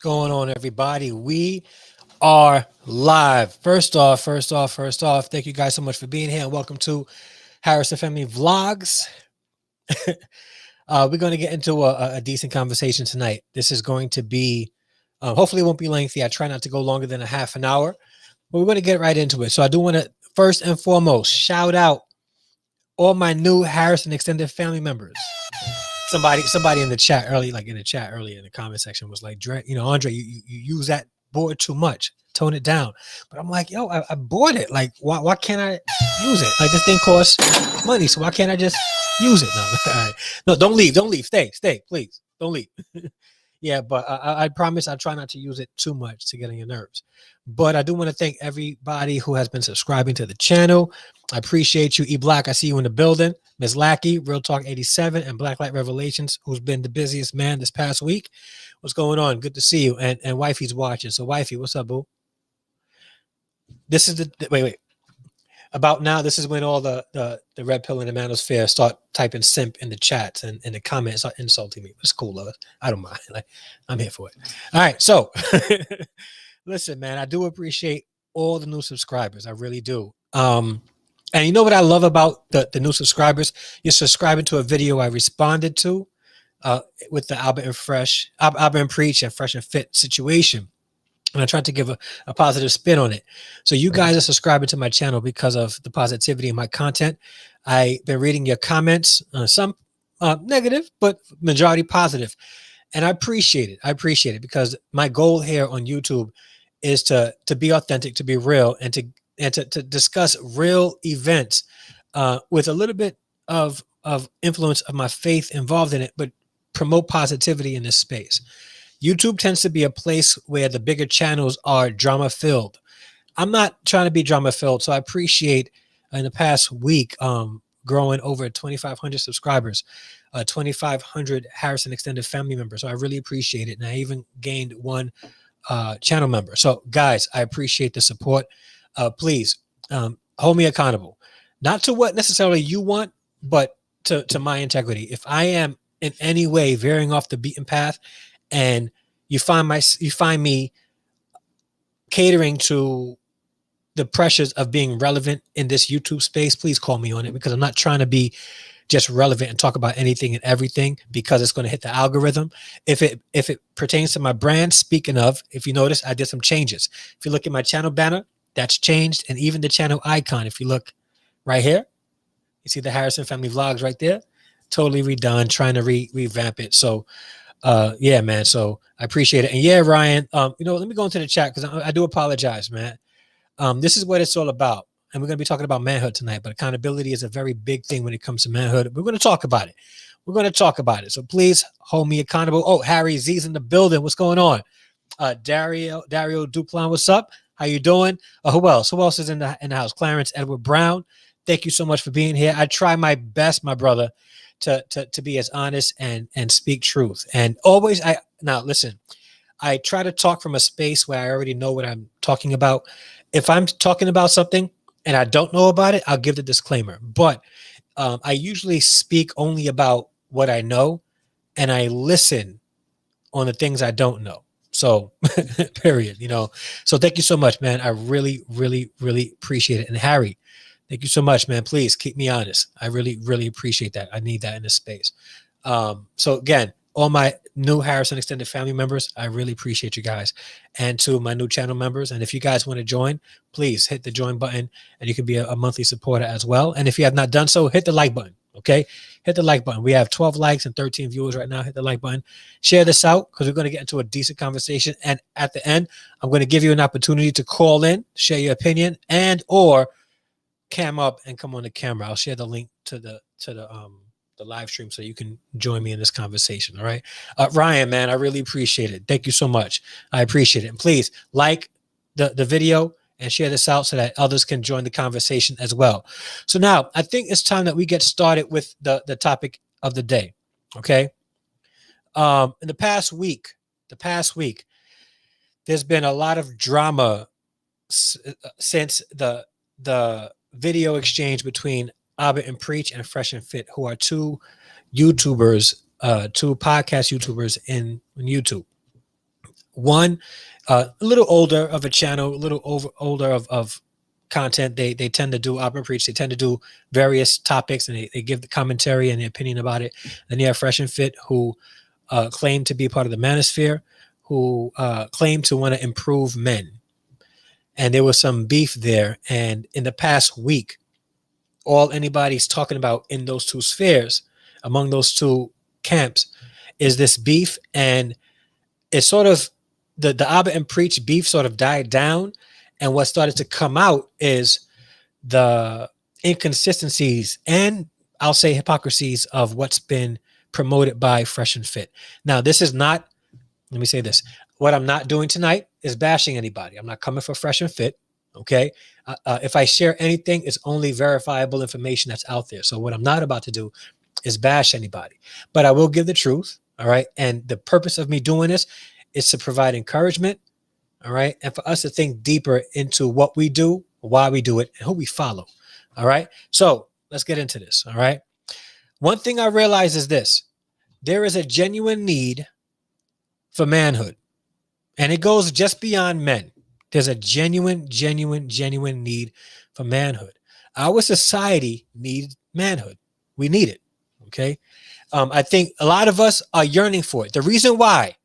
going on, everybody? We are live. First off, thank you guys so much for being here and welcome to Harrison Family Vlogs. We're going to get into a decent conversation tonight. This is going to be, hopefully it won't be lengthy. I try not to go longer than a half an hour, but we're going to get right into it. So I do want to, first and foremost, shout out all my new Harrison extended family members. Somebody in the chat early, like in the chat earlier in the comment section was like, Andre, you use that board too much. Tone it down. But I'm like, yo, I bought it. Like, why can't I use it? Like, this thing costs money, so why can't I just use it? No, all right. No, don't leave. Stay, please. Don't leave. Yeah, but I promise I try not to use it too much to get on your nerves. But I do want to thank everybody who has been subscribing to the channel. I appreciate you. E Black, I see you in the building. Ms. Lackey, Real Talk 87, and Blacklight Revelations, who's been the busiest man this past week. What's going on? Good to see you. And Wifey's watching. So Wifey, what's up, boo? This is the wait. About now, this is when all the Redpill and the Manosphere start typing simp in the chats and in the comments, start insulting me. It's cool, love. I don't mind. Like, I'm here for it. All right, so listen, man, I do appreciate all the new subscribers. I really do. And you know what I love about the new subscribers? You're subscribing to a video I responded to with the Albert and Preach and Fresh and Fit situation. And I tried to give a positive spin on it. So you guys are subscribing to my channel because of the positivity in my content. I've been reading your comments, some negative, but majority positive. And I appreciate it because my goal here on YouTube is to be authentic, to be real, and to discuss real events with a little bit of influence of my faith involved in it, but promote positivity in this space. YouTube tends to be a place where the bigger channels are drama filled. I'm not trying to be drama filled. So I appreciate in the past week, growing over 2,500 subscribers, 2,500 Harrison extended family members. So I really appreciate it. And I even gained one channel member. So guys, I appreciate the support. Please hold me accountable, not to what necessarily you want, but to my integrity. If I am in any way veering off the beaten path, and you find me catering to the pressures of being relevant in this YouTube space, please call me on it, because I'm not trying to be just relevant and talk about anything and everything because it's going to hit the algorithm. If it pertains to my brand, speaking of, if you notice, I did some changes. If you look at my channel banner, that's changed. And even the channel icon, if you look right here, you see the Harrison Family Vlogs right there, totally redone, trying to revamp it. So yeah, man. So I appreciate it. And yeah, Ryan, let me go into the chat because I do apologize, man. This is what it's all about. And we're going to be talking about manhood tonight, but accountability is a very big thing when it comes to manhood. We're going to talk about it. So please hold me accountable. Oh, Harry Z's in the building. What's going on? Dario Duplan, what's up? How you doing? Who else is in the house? Clarence Edward Brown. Thank you so much for being here. I try my best, my brother, to be as honest and speak truth. And always, now listen, I try to talk from a space where I already know what I'm talking about. If I'm talking about something and I don't know about it, I'll give the disclaimer. But I usually speak only about what I know, and I listen on the things I don't know. So period, So thank you so much, man. I really, really, really appreciate it. And Harry, thank you so much, man. Please keep me honest. I really, really appreciate that. I need that in this space. So again, all my new Harrison extended family members, I really appreciate you guys. And to my new channel members, and if you guys want to join, please hit the join button, and you can be a monthly supporter as well. And if you have not done so, hit the like button. Okay, hit the like button. We have 12 likes and 13 viewers right now. Hit the like button. Share this out because we're going to get into a decent conversation. And at the end, I'm going to give you an opportunity to call in, share your opinion, and or cam up and come on the camera. I'll share the link to the live stream so you can join me in this conversation. All right. Ryan, man, I really appreciate it. Thank you so much. I appreciate it. And please like the video and share this out so that others can join the conversation as well. So now I think it's time that we get started with the topic of the day. Okay. In the past week, there's been a lot of drama since the video exchange between Albert and Preach and Fresh and Fit, who are two YouTubers, two podcast YouTubers in YouTube. One, a little older of a channel, a little older of content. They tend to do Opera Preach. They tend to do various topics, and they give the commentary and the opinion about it. Then you have Fresh and Fit, who claim to be part of the Manosphere, who claim to want to improve men. And there was some beef there. And in the past week, all anybody's talking about in those two spheres, among those two camps, is this beef. And it's sort of the Abba and Preach beef sort of died down. And what started to come out is the inconsistencies and I'll say hypocrisies of what's been promoted by Fresh and Fit. Now, this is not, let me say this. What I'm not doing tonight is bashing anybody. I'm not coming for Fresh and Fit. Okay. If I share anything, it's only verifiable information that's out there. So what I'm not about to do is bash anybody, but I will give the truth. All right. And the purpose of me doing this is to provide encouragement. All right. And for us to think deeper into what we do, why we do it, and who we follow. All right. So let's get into this. All right. One thing I realize is this: there is a genuine need for manhood, and it goes just beyond men. There's a genuine need for manhood. Our society needs manhood. We need it. Okay. I think a lot of us are yearning for it. The reason why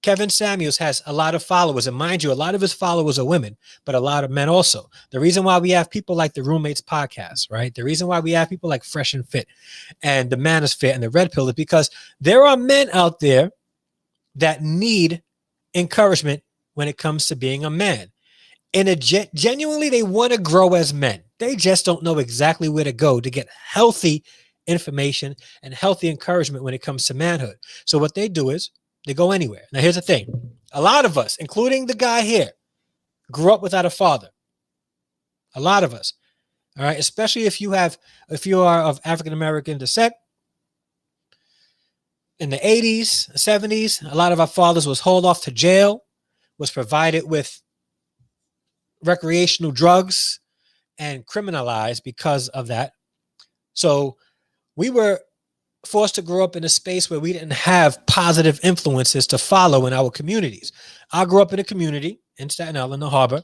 Kevin Samuels has a lot of followers, and mind you, a lot of his followers are women, but a lot of men also. The reason why we have people like the Roommates podcast, right? The reason why we have people like Fresh and Fit and the Manosphere and the Redpill is because there are men out there that need encouragement when it comes to being a man. And genuinely, they want to grow as men. They just don't know exactly where to go to get healthy information and healthy encouragement when it comes to manhood. So what they do is they go anywhere. Now, here's the thing. A lot of us, including the guy here, grew up without a father. A lot of us. All right. Especially if you are of African-American descent. In the 80s, 70s, a lot of our fathers was hauled off to jail, was provided with recreational drugs, and criminalized because of that. So we were forced to grow up in a space where we didn't have positive influences to follow in our communities. I grew up in a community in Staten Island, the harbor,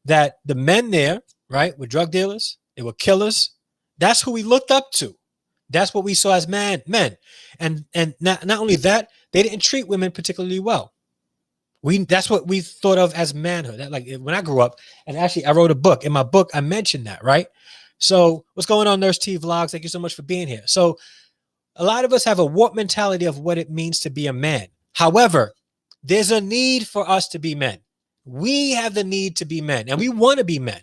that the men there, right, were drug dealers. They were killers. That's who we looked up to. That's what we saw as men. And not only that, they didn't treat women particularly well. That's what we thought of as manhood. That, like when I grew up, and actually I wrote a book. In my book, I mentioned that, right? So what's going on, Nurse T Vlogs? Thank you so much for being here. So a lot of us have a warped mentality of what it means to be a man. However, there's a need for us to be men. We have the need to be men, and we want to be men.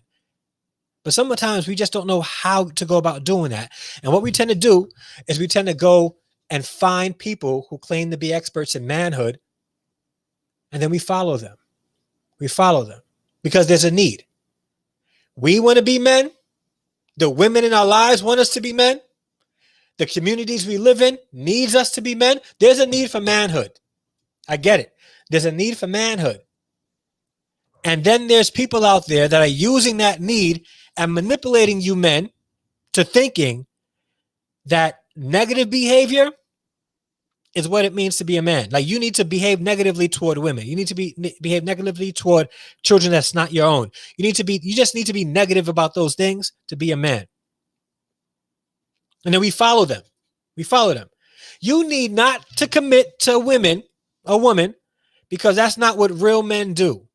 But sometimes we just don't know how to go about doing that. And what we tend to do is we tend to go and find people who claim to be experts in manhood, and then we follow them. We follow them because there's a need. We want to be men. The women in our lives want us to be men. The communities we live in needs us to be men. There's a need for manhood. I get it. There's a need for manhood. And then there's people out there that are using that need and manipulating you men to thinking that negative behavior is what it means to be a man. Like you need to behave negatively toward women. You need to behave negatively toward children that's not your own. You just need to be negative about those things to be a man. And then we follow them. We follow them. You need not to commit to a woman, because that's not what real men do.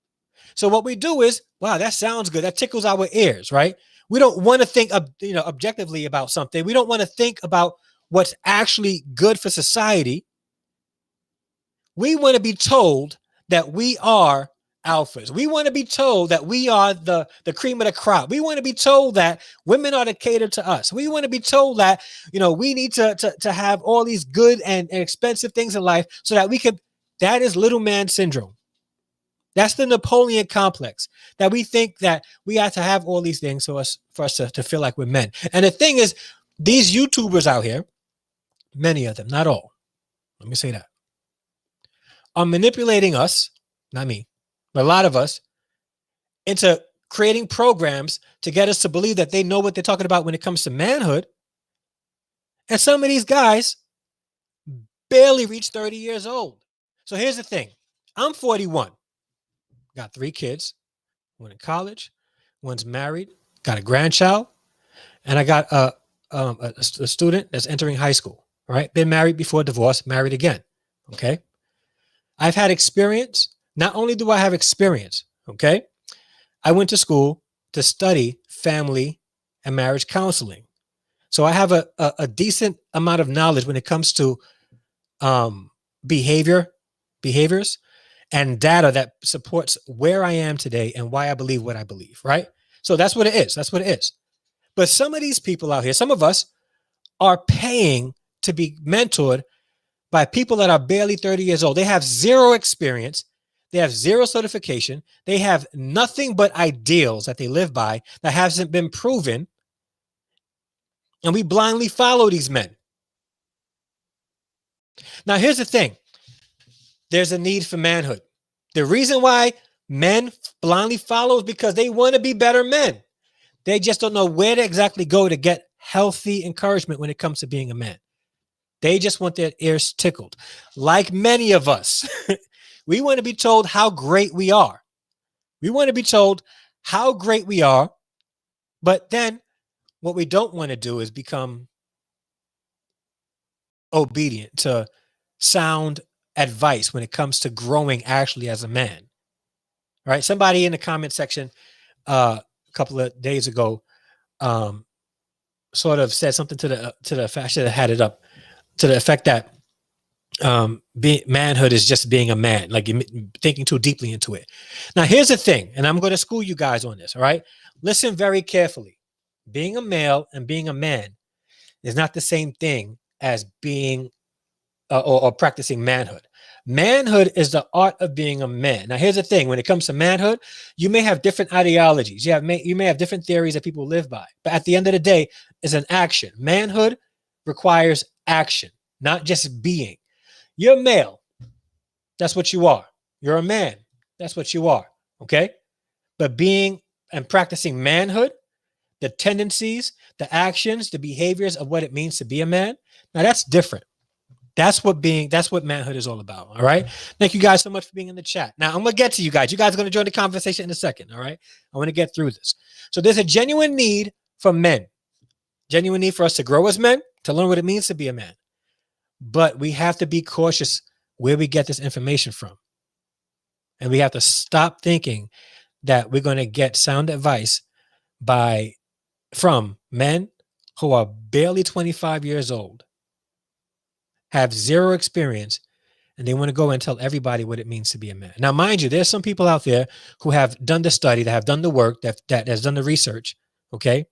So what we do is, wow, that sounds good. That tickles our ears, right? We don't want to think objectively about something. We don't want to think about what's actually good for society. We want to be told that we are alphas. We want to be told that we are the cream of the crop. We want to be told that women are to cater to us. We want to be told that, we need to have all these good and expensive things in life so that we can. That is little man syndrome. That's the Napoleon complex, that we think that we have to have all these things for us to feel like we're men. And the thing is, these YouTubers out here, many of them, not all, let me say that, are manipulating us, not me, but a lot of us, into creating programs to get us to believe that they know what they're talking about when it comes to manhood. And some of these guys barely reach 30 years old. So here's the thing. I'm 41, got 3 kids, one in college, one's married, got a grandchild, and I got a student that's entering high school. All right, been married before, divorced, married again. Okay, I've had experience. Not only do I have experience, okay, I went to school to study family and marriage counseling. So I have a decent amount of knowledge when it comes to um, behaviors, and data that supports where I am today and why I believe what I believe, right? So that's what it is. That's what it is. But some of these people out here, some of us are paying to be mentored by people that are barely 30 years old. They have zero experience. They have zero certification. They have nothing but ideals that they live by that hasn't been proven. And we blindly follow these men. Now, here's the thing. There's a need for manhood. The reason why men blindly follow is because they want to be better men. They just don't know where to exactly go to get healthy encouragement when it comes to being a man. They just want their ears tickled. Like many of us, we want to be told how great we are. We want to be told how great we are. But then what we don't want to do is become obedient to sound advice when it comes to growing actually as a man. All right. Somebody in the comment section a couple of days ago sort of said something to the effect, I should have had it up, to the effect that manhood is just being a man, like you're thinking too deeply into it. Now, here's the thing, and I'm going to school you guys on this. All right. Listen very carefully. Being a male and being a man is not the same thing as being or practicing manhood. Manhood is the art of being a man. Now, here's the thing. When it comes to manhood, you may have different ideologies. You may have different theories that people live by. But at the end of the day, it's an action. Manhood requires action, not just being. You're male. That's what you are. You're a man. That's what you are. Okay? But being and practicing manhood, the tendencies, the actions, the behaviors of what it means to be a man, now that's different. That's what manhood is all about. All right. Thank you guys so much for being in the chat. Now I'm going to get to you guys. You guys are going to join the conversation in a second. All right. I want to get through this. So there's a genuine need for men, genuine need for us to grow as men, to learn what it means to be a man. But we have to be cautious where we get this information from. And we have to stop thinking that we're going to get sound advice from men who are barely 25 years old, have zero experience, and they want to go and tell everybody what it means to be a man. Now, mind you, there's some people out there who have done the study, that have done the work, that has done the research, okay?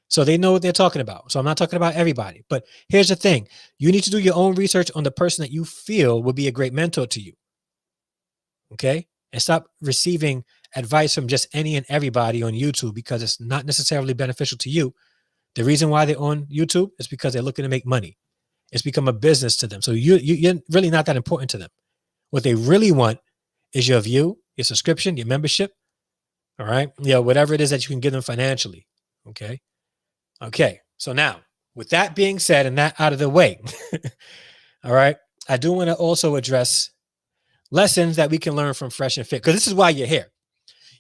So they know what they're talking about. So I'm not talking about everybody. But here's the thing. You need to do your own research on the person that you feel would be a great mentor to you, okay? And stop receiving advice from just any and everybody on YouTube because it's not necessarily beneficial to you. The reason why they're on YouTube is because they're looking to make money. It's become a business to them. So you're really not that important to them. What they really want is your view, your subscription, your membership. All right. Yeah. Whatever it is that you can give them financially. Okay. Okay. So now, with that being said and that out of the way, all right, I do want to also address lessons that we can learn from Fresh and Fit, because this is why you're here.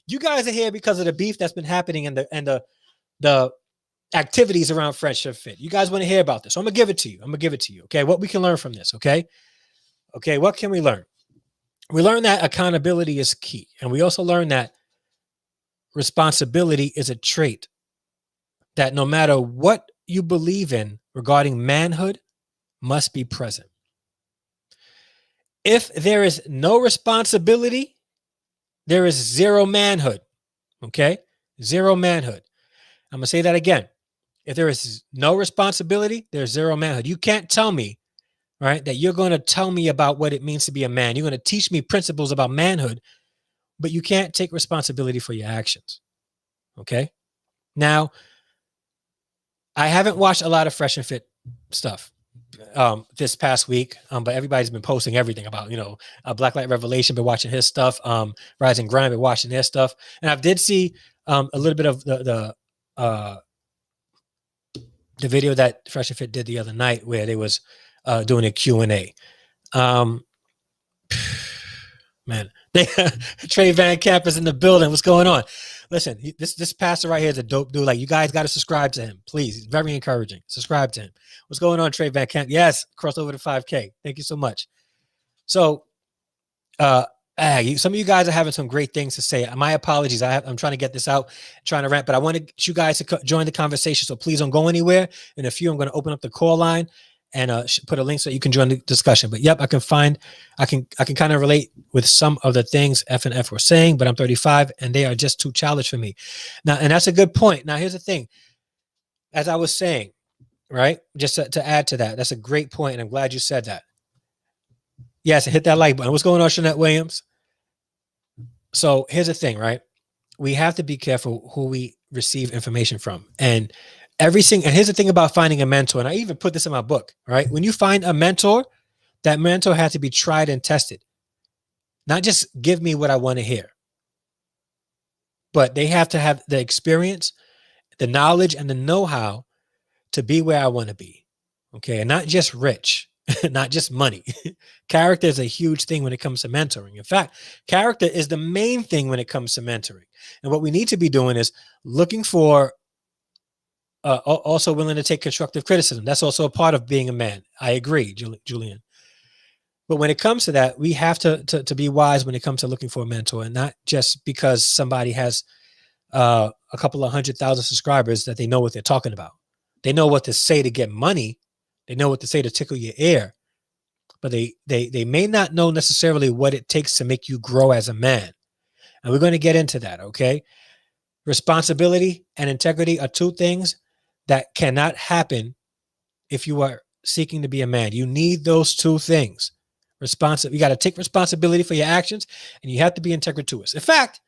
You guys are here because of the beef that's been happening and the activities around Fresh and Fit. You guys want to hear about this. So I'm going to give it to you. Okay. What we can learn from this. Okay. Okay. What can we learn? We learn that accountability is key. And we also learn that responsibility is a trait that no matter what you believe in regarding manhood must be present. If there is no responsibility, there is zero manhood. Okay. Zero manhood. I'm going to say that again. If there is no responsibility, there's zero manhood. You can't tell me, right, that you're going to tell me about what it means to be a man. You're going to teach me principles about manhood, but you can't take responsibility for your actions. Okay. Now, I haven't watched a lot of Fresh and Fit stuff this past week, but everybody's been posting everything about, Blacklight Revelation, been watching his stuff, Rising Grind, been watching their stuff. And I did see a little bit of the video that Fresh and Fit did the other night where they was doing a Q&A. Man, Trey Van Camp is in the building. What's going on? Listen, this pastor right here is a dope dude. Like, you guys got to subscribe to him, please. He's very encouraging. Subscribe to him. What's going on, Trey Van Camp? Yes, cross over to 5K. Thank you so much. So, some of you guys are having some great things to say. My apologies. I'm trying to get this out, trying to rant, but I want you guys to join the conversation. So please don't go anywhere. In a few, I'm going to open up the call line and put a link so you can join the discussion. But yep, I can kind of relate with some of the things F and F were saying, but I'm 35 and they are just too childish for me. Now, and that's a good point. Now, here's the thing. As I was saying, right, just to add to that, that's a great point, and I'm glad you said that. Yes, hit that like button. What's going on, Shanette Williams? So here's the thing, right? We have to be careful who we receive information from. And here's the thing about finding a mentor. And I even put this in my book, right? When you find a mentor, that mentor has to be tried and tested. Not just give me what I want to hear, but they have to have the experience, the knowledge, and the know-how to be where I want to be. Okay. And not just rich. Not just money. Character is a huge thing when it comes to mentoring. In fact, character is the main thing when it comes to mentoring. And what we need to be doing is looking for also willing to take constructive criticism. That's also a part of being a man. I agree, Julian. But when it comes to that, we have to be wise when it comes to looking for a mentor, and not just because somebody has a couple of 100,000 subscribers that they know what they're talking about. They know what to say to get money. They know what to say to tickle your ear, but they may not know necessarily what it takes to make you grow as a man. And we're going to get into that, okay? Responsibility and integrity are two things that cannot happen if you are seeking to be a man. You need those two things. You got to take responsibility for your actions, and you have to be integrous. In fact,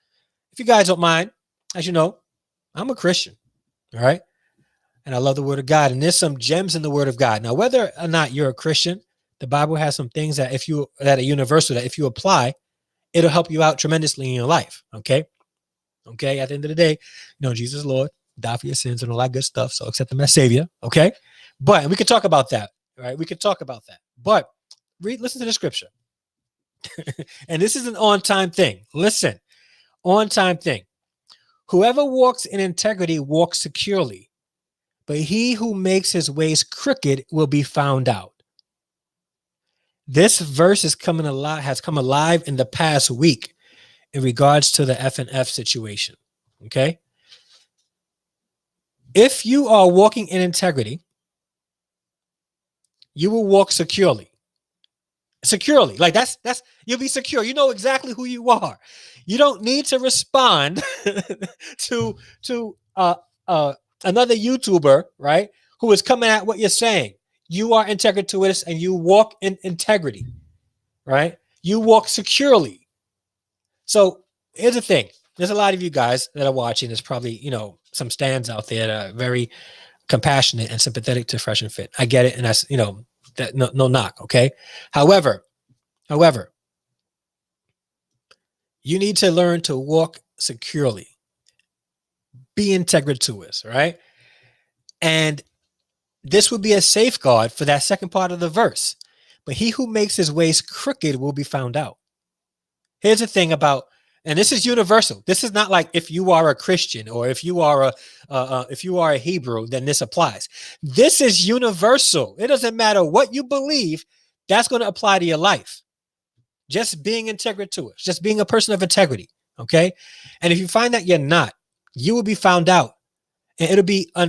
if you guys don't mind, as you know, I'm a Christian, all right? And I love the word of God. And there's some gems in the word of God. Now, whether or not you're a Christian, the Bible has some things that that are universal, that if you apply, it'll help you out tremendously in your life. Okay. Okay. At the end of the day, Jesus is Lord, died for your sins and all that good stuff. So accept him as Savior. Okay. And we could talk about that. Right. We could talk about that. But listen to the scripture. And this is an on-time thing. Listen, on-time thing. Whoever walks in integrity walks securely. But he who makes his ways crooked will be found out. This verse has come alive in the past week in regards to the F and F situation. Okay. If you are walking in integrity, you will walk securely. Securely. Like that's you'll be secure. You know exactly who you are. You don't need to respond to another YouTuber, right, who is coming at what you're saying. You are integrous and you walk in integrity, right? You walk securely. So here's the thing. There's a lot of you guys that are watching. There's probably, some stands out there that are very compassionate and sympathetic to Fresh and Fit. I get it. And that's, that no knock. Okay. However, you need to learn to walk securely. Be integrous, right? And this would be a safeguard for that second part of the verse. But he who makes his ways crooked will be found out. Here's the thing about, and this is universal. This is not like if you are a Christian or if you are a Hebrew, then this applies. This is universal. It doesn't matter what you believe. That's going to apply to your life. Just being integrous, just being a person of integrity. Okay. And if you find that you're not, you will be found out and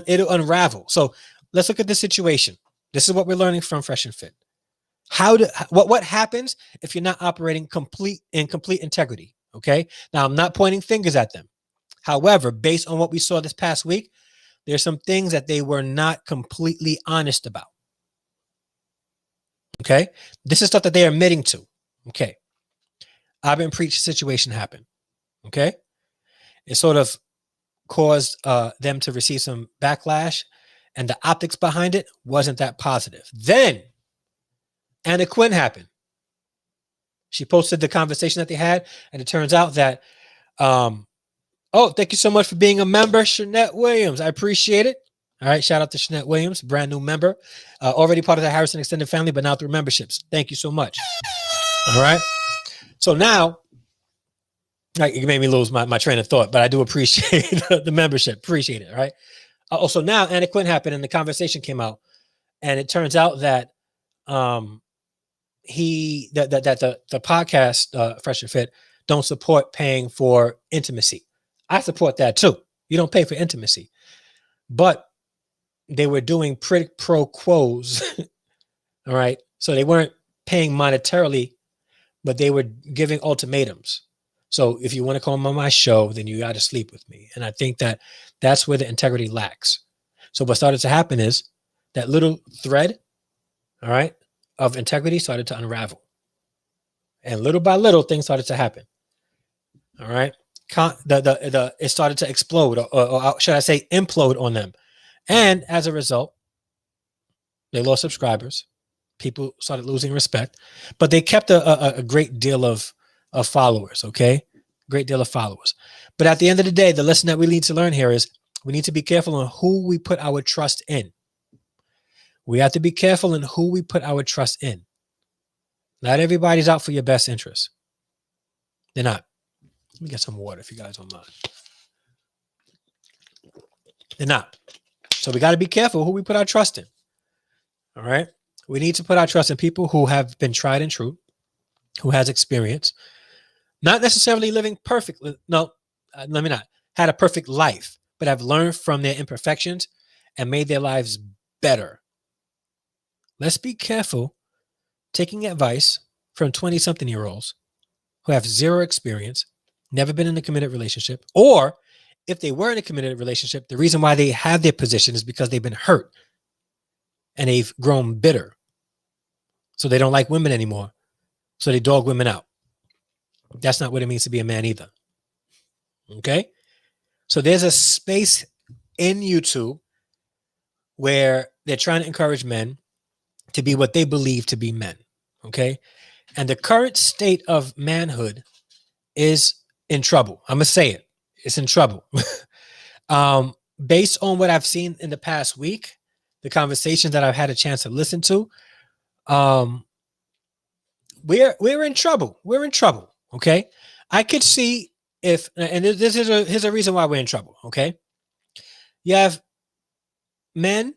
it'll unravel. So let's look at this situation. This is what we're learning from Fresh and Fit. What happens if you're not operating in complete integrity? Okay. Now I'm not pointing fingers at them. However, based on what we saw this past week, there's some things that they were not completely honest about. Okay. This is stuff that they are admitting to. Okay. I've been preached a situation happened. Okay. It sort of caused them to receive some backlash, and the optics behind it wasn't that positive. Then Anna Quinn happened. She posted the conversation that they had, and it turns out that, thank you so much for being a member, Shanette Williams. I appreciate it. All right, shout out to Shanette Williams, brand new member, already part of the Harrison Extended family, but now through memberships. Thank you so much. All right. So now, like, you made me lose my train of thought, but I do appreciate the membership. Appreciate it. All right. So now Anna Quinn happened and the conversation came out, and it turns out that the podcast Fresh and Fit don't support paying for intimacy. I support that too. You don't pay for intimacy, but they were doing pro quos. All right. So they weren't paying monetarily, but they were giving ultimatums. So if you want to come on my show, then you got to sleep with me. And I think that that's where the integrity lacks. So what started to happen is that little thread, all right, of integrity started to unravel. And little by little, things started to happen. All right. It started to explode, or should I say implode on them. And as a result, they lost subscribers. People started losing respect, but they kept a great deal of followers. Okay. Great deal of followers. But at the end of the day, the lesson that we need to learn here is we need to be careful on who we put our trust in. We have to be careful in who we put our trust in. Not everybody's out for your best interest. They're not. Let me get some water if you guys don't mind. They're not. So we got to be careful who we put our trust in. All right. We need to put our trust in people who have been tried and true, who has experience, not necessarily living perfectly. No, let me not. Had a perfect life, but have learned from their imperfections and made their lives better. Let's be careful taking advice from 20-something-year-olds who have zero experience, never been in a committed relationship, or if they were in a committed relationship, the reason why they have their position is because they've been hurt and they've grown bitter. So they don't like women anymore. So they dog women out. That's not what it means to be a man either. Okay? So there's a space in YouTube where they're trying to encourage men to be what they believe to be men. Okay? And the current state of manhood is in trouble. I'm going to say it. It's in trouble. Based on what I've seen in the past week, the conversations that I've had a chance to listen to, we're in trouble. We're in trouble. Okay. I could see if, and here's a reason why we're in trouble. Okay. You have men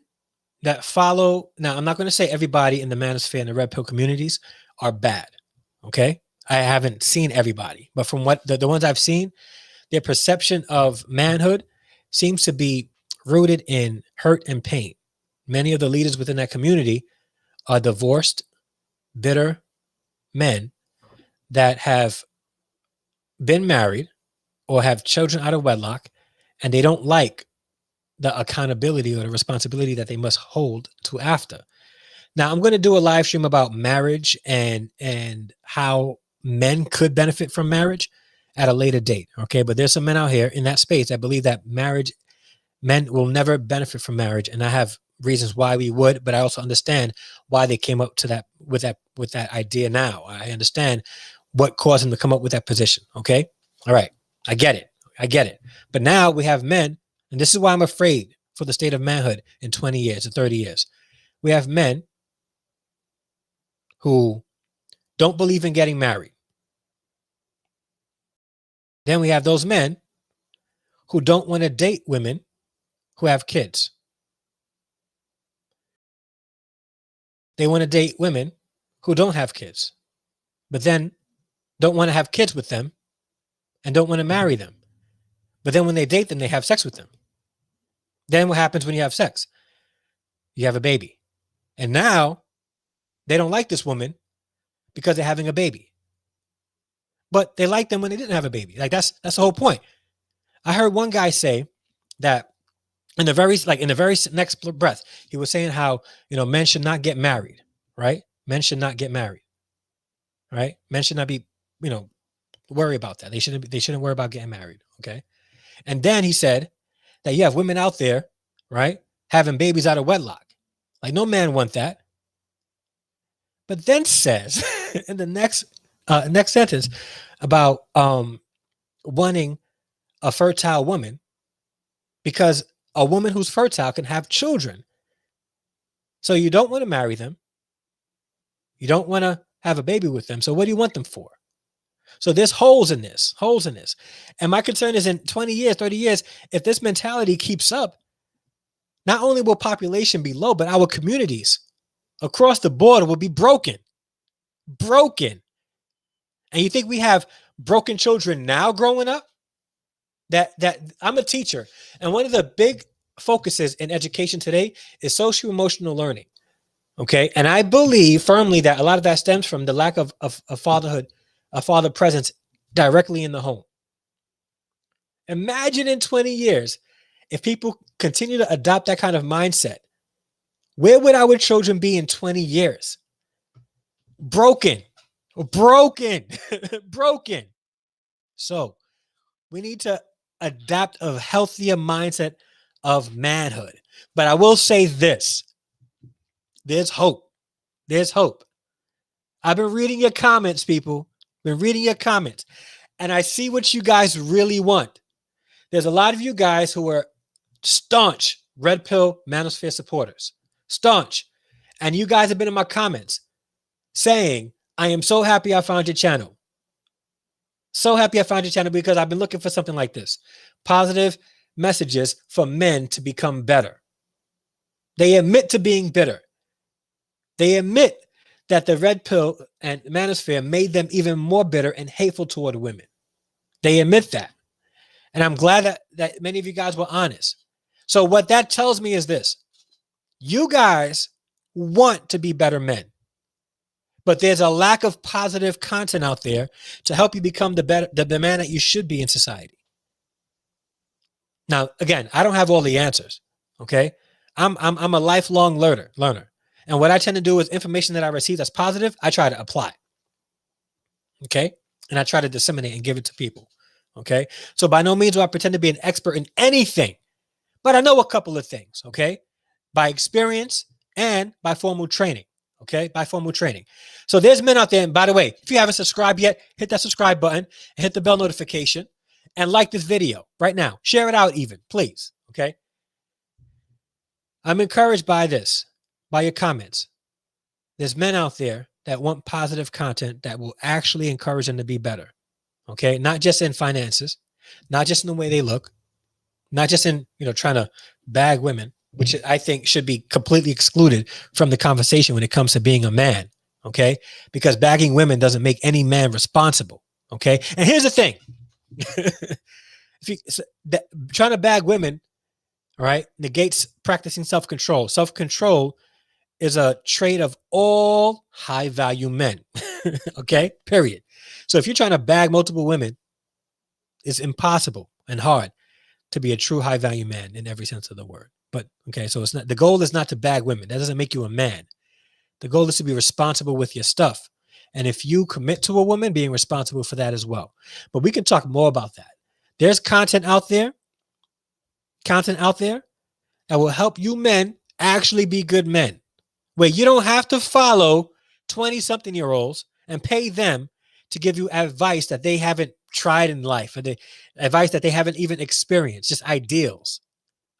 that follow. Now, I'm not going to say everybody in the Manosphere and the Redpill communities are bad. Okay. I haven't seen everybody, but from what the ones I've seen, their perception of manhood seems to be rooted in hurt and pain. Many of the leaders within that community are divorced, bitter men that have been married or have children out of wedlock, and they don't like the accountability or the responsibility that they must hold to after. Now, I'm going to do a live stream about marriage and how men could benefit from marriage at a later date. Okay. But there's some men out here in that space that believe that men will never benefit from marriage. And I have reasons why we would, but I also understand why they came up to that with that idea. Now I understand what caused them to come up with that position. Okay. All right. I get it. But now we have men, and this is why I'm afraid for the state of manhood in 20 years or 30 years. We have men who don't believe in getting married. Then we have those men who don't want to date women who have kids. They want to date women who don't have kids, but then don't want to have kids with them and don't want to marry them. But then when they date them, they have sex with them. Then what happens when you have sex? You have a baby. And now they don't like this woman because they're having a baby. But they liked them when they didn't have a baby. Like that's the whole point. I heard one guy say that in the very next breath, he was saying how, men should not get married, right? Men should not get married, right? Men should not be, worry about that. They shouldn't worry about getting married. Okay. And then he said that you have women out there, right, having babies out of wedlock. Like no man want that. But then says in the next sentence about wanting a fertile woman because a woman who's fertile can have children. So you don't want to marry them. You don't want to have a baby with them. So what do you want them for? So there's holes in this. And my concern is in 20 years, 30 years, if this mentality keeps up, not only will population be low, but our communities across the board will be broken. And you think we have broken children now growing up? That I'm a teacher, and one of the big focuses in education today is social emotional learning. Okay, and I believe firmly that a lot of that stems from the lack of fatherhood, a father presence directly in the home. Imagine in 20 years, if people continue to adopt that kind of mindset, where would our children be in 20 years? Broken. So we need to adapt a healthier mindset of manhood. But I will say this. There's hope. I've been reading your comments, people. And I see what you guys really want. There's a lot of you guys who are staunch Redpill Manosphere supporters. Staunch. And you guys have been in my comments saying, I am so happy I found your channel. Because I've been looking for something like this. Positive messages for men to become better. They admit to being bitter. They admit that the Red Pill and Manosphere made them even more bitter and hateful toward women. They admit that. And I'm glad that many of you guys were honest. So what that tells me is this. You guys want to be better men. But there's a lack of positive content out there to help you become the man that you should be in society. Now, again, I don't have all the answers. Okay. I'm a lifelong learner. And what I tend to do is information that I receive that's positive, I try to apply. Okay. And I try to disseminate and give it to people. Okay. So by no means do I pretend to be an expert in anything, but I know a couple of things. Okay. By experience and by formal training. Okay. By formal training. So there's men out there. And by the way, if you haven't subscribed yet, hit that subscribe button and hit the bell notification and like this video right now. Share it out even, please. Okay. I'm encouraged by this, by your comments. There's men out there that want positive content that will actually encourage them to be better. Okay. Not just in finances, not just in the way they look, not just in, trying to bag women, which I think should be completely excluded from the conversation when it comes to being a man. Okay. Because bagging women doesn't make any man responsible. Okay. And here's the thing. Trying to bag women, right, negates practicing self-control. Self-control is a trait of all high-value men. Okay, period. So if you're trying to bag multiple women, it's impossible and hard to be a true high-value man in every sense of the word. But okay, so the goal is not to bag women. That doesn't make you a man. The goal is to be responsible with your stuff. And if you commit to a woman, being responsible for that as well. But we can talk more about that. There's content out there that will help you men actually be good men, where you don't have to follow 20-something-year-olds and pay them to give you advice that they haven't tried in life, or advice that they haven't even experienced, just ideals.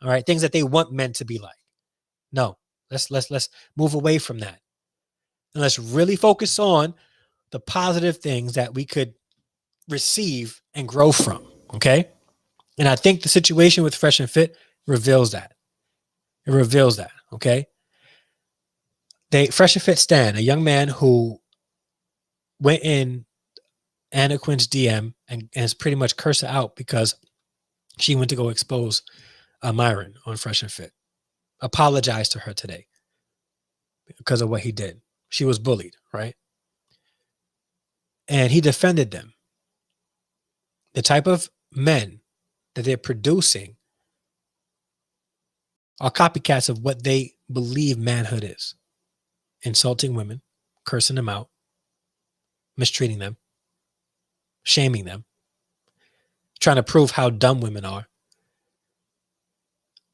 All right, things that they want men to be like. No, let's move away from that. And let's really focus on the positive things that we could receive and grow from. Okay. And I think the situation with Fresh and Fit reveals that. It reveals that. Okay. Fresh and Fit Stan, a young man who went in Anna Quinn's DM and has pretty much cursed her out because she went to go expose Myron on Fresh and Fit. Apologized to her today because of what he did. She was bullied, right? And he defended them. The type of men that they're producing are copycats of what they believe manhood is. Insulting women, cursing them out, mistreating them, shaming them, trying to prove how dumb women are.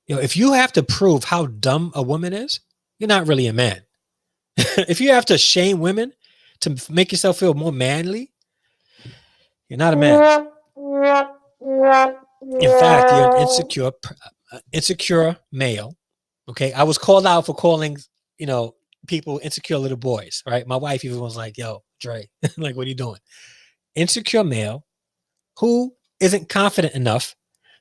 If you have to prove how dumb a woman is, you're not really a man. If you have to shame women to make yourself feel more manly, you're not a man. In fact, you're an insecure male. Okay. I was called out for calling, people insecure little boys, right? My wife even was like, yo, Dre, like, what are you doing? insecure male who isn't confident enough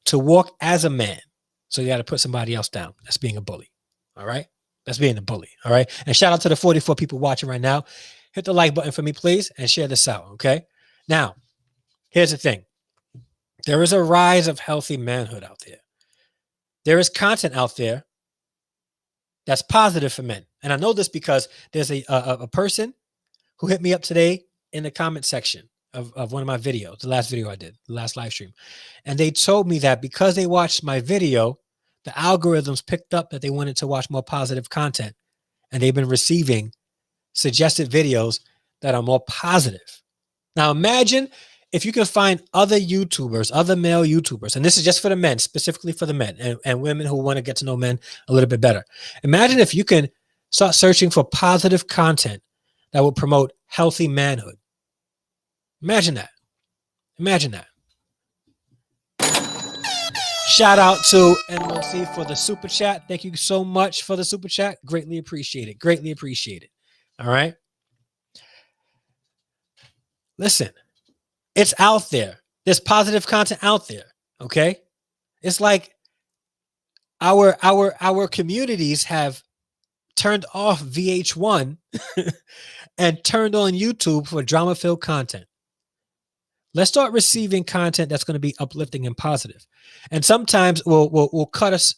to walk as a man. So you got to put somebody else down. That's being a bully. All right. That's being a bully. All right. And shout out to the 44 people watching right now. Hit the like button for me, please, and share this out. Okay. Now, here's the thing. There is a rise of healthy manhood out there. There is content out there that's positive for men. And I know this because there's a person who hit me up today in the comment section of one of my videos, the last video I did, the last live stream. And they told me that because they watched my video, the algorithms picked up that they wanted to watch more positive content. And they've been receiving suggested videos that are more positive. Now imagine if you can find other YouTubers, other male YouTubers, and this is just for the men, specifically for the men and women who want to get to know men a little bit better. Imagine if you can start searching for positive content that will promote healthy manhood. Imagine that. Imagine that. Shout out to NLC for the super chat. Thank you so much for the super chat. Greatly appreciate it. Greatly appreciate it. All right. Listen, it's out there. There's positive content out there. Okay. It's like our communities have turned off VH1 and turned on YouTube for drama-filled content. Let's start receiving content that's going to be uplifting and positive. And sometimes we'll cut us,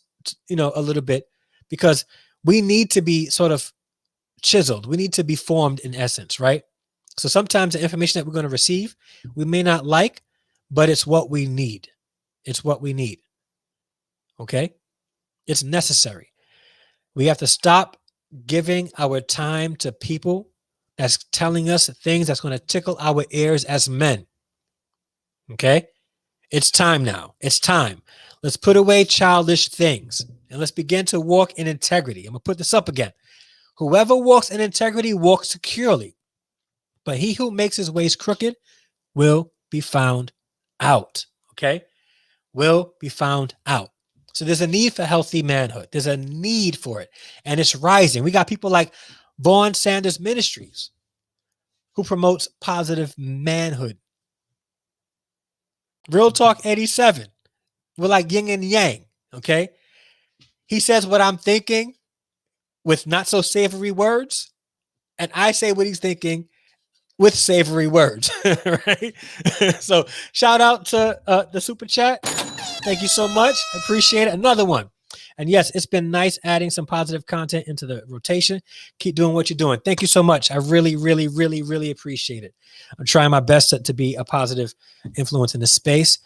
a little bit because we need to be sort of chiseled. We need to be formed in essence, right? So sometimes the information that we're going to receive, we may not like, but it's what we need. It's what we need. Okay? It's necessary. We have to stop giving our time to people that's telling us things that's going to tickle our ears as men. Okay? It's time now. It's time. Let's put away childish things and let's begin to walk in integrity. I'm going to put this up again. Whoever walks in integrity walks securely, but he who makes his ways crooked will be found out. Okay? Will be found out. So there's a need for healthy manhood. There's a need for it. And it's rising. We got people like Vaughn Sanders Ministries who promotes positive manhood. Real Talk 87. We're like yin and yang. Okay? He says what I'm thinking with not so savory words. And I say what he's thinking with savory words. Right? So shout out to the super chat. Thank you so much. I appreciate it. Another one. And yes, it's been nice adding some positive content into the rotation. Keep doing what you're doing. Thank you so much. I really, really, really, really appreciate it. I'm trying my best to be a positive influence in this space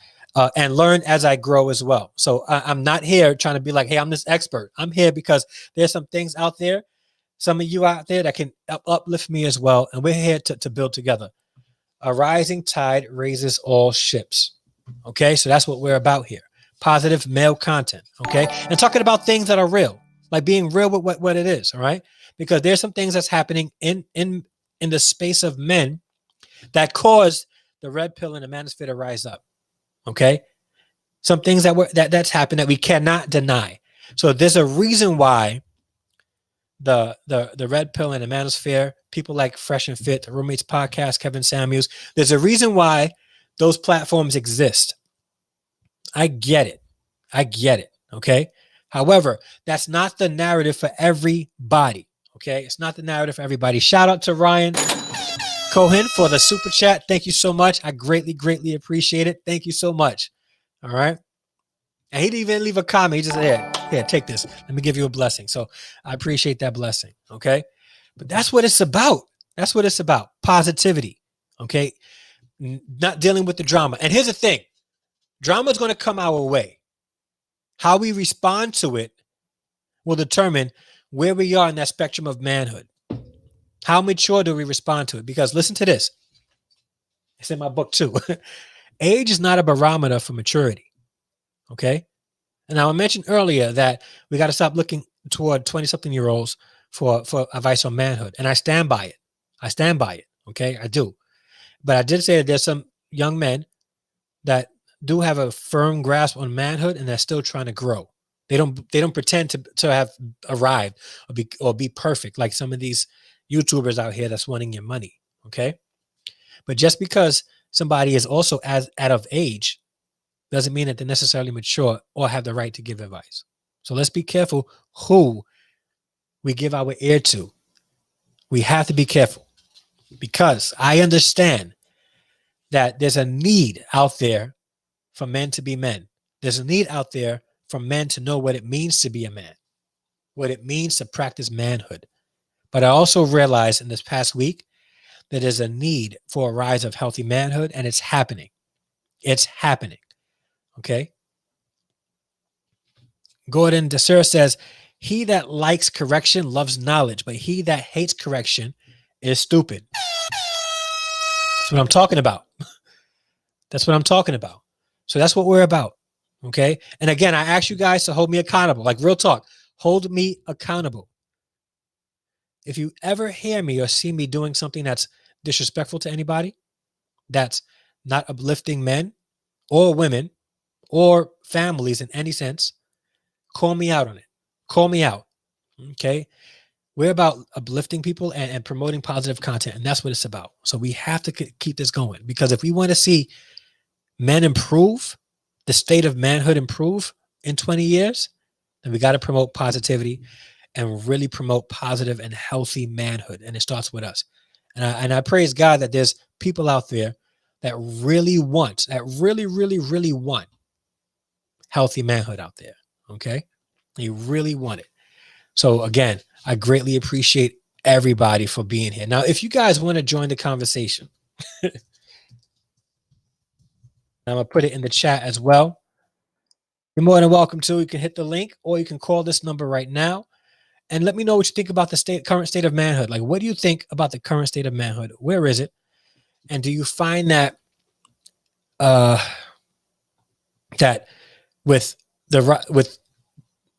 and learn as I grow as well. So I'm not here trying to be like, hey, I'm this expert. I'm here because there's some things out there, some of you out there that can uplift me as well. And we're here to build together. A rising tide raises all ships. Okay, so that's what we're about here. Positive male content. Okay, and talking about things that are real, like being real with what it is. All right, because there's some things that's happening in the space of men that caused the red pill and the manosphere to rise up. Okay, some things that's happened that we cannot deny. So there's a reason why the red pill and the manosphere, people like Fresh and Fit, the Roommates Podcast, Kevin Samuels. There's a reason why those platforms exist. I get it. I get it. Okay. However, that's not the narrative for everybody. Okay. It's not the narrative for everybody. Shout out to Ryan Cohen for the super chat. Thank you so much. I greatly, greatly appreciate it. Thank you so much. All right. And he didn't even leave a comment. He just said, here, take this. Let me give you a blessing. So I appreciate that blessing. Okay. But that's what it's about. That's what it's about. Positivity. Okay. Not dealing with the drama. And here's the thing. Drama is going to come our way. How we respond to it will determine where we are in that spectrum of manhood. How mature do we respond to it? Because listen to this. It's in my book too. Age is not a barometer for maturity. Okay. And now I mentioned earlier that we got to stop looking toward 20-something-year-olds for advice on manhood. And I stand by it. I stand by it. Okay. I do. But I did say that there's some young men that do have a firm grasp on manhood and they're still trying to grow. They don't pretend to have arrived or be perfect like some of these YouTubers out here that's wanting your money. Okay. But just because somebody is also as out of age doesn't mean that they're necessarily mature or have the right to give advice. So let's be careful who we give our ear to. We have to be careful, because I understand that there's a need out there for men to be men. There's a need out there for men to know what it means to be a man, what it means to practice manhood. But I also realized in this past week that there's a need for a rise of healthy manhood, and it's happening. It's happening. Okay. Gordon DeSer says, he that likes correction loves knowledge, but he that hates correction is stupid. That's what I'm talking about. That's what I'm talking about. So that's what we're about. Okay. And again, I ask you guys to hold me accountable. Like, real talk, hold me accountable. If you ever hear me or see me doing something that's disrespectful to anybody, that's not uplifting men or women or families in any sense, call me out on it. Call me out. Okay. We're about uplifting people and promoting positive content. And that's what it's about. So we have to keep this going, because if we want to see men improve, the state of manhood improve in 20 years, then we got to promote positivity and really promote positive and healthy manhood. And it starts with us. And I praise God that there's people out there that really want, really want healthy manhood out there. Okay. They really want it. So again, I greatly appreciate everybody for being here. Now, if you guys want to join the conversation, I'm going to put it in the chat as well. You're more than welcome to. You can hit the link, or you can call this number right now and let me know what you think about the current state of manhood. Like, what do you think about the current state of manhood? Where is it? And do you find that that with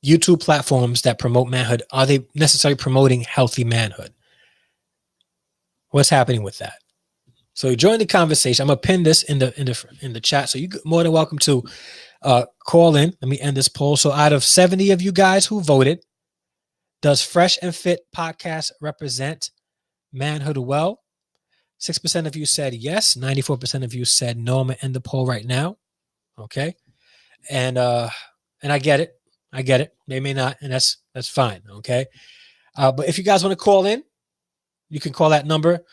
YouTube platforms that promote manhood, are they necessarily promoting healthy manhood? What's happening with that? So join the conversation. I'm gonna pin this in the chat, so you're more than welcome to call in. Let me end this poll. So out of 70 of you guys who voted, does Fresh and Fit podcast represent manhood well? 6% of you said yes. 94% of you said no. I'm gonna end the poll right now. Okay, and I get it. I get it. They may not, and that's fine. Okay. But if you guys want to call in, you can call that number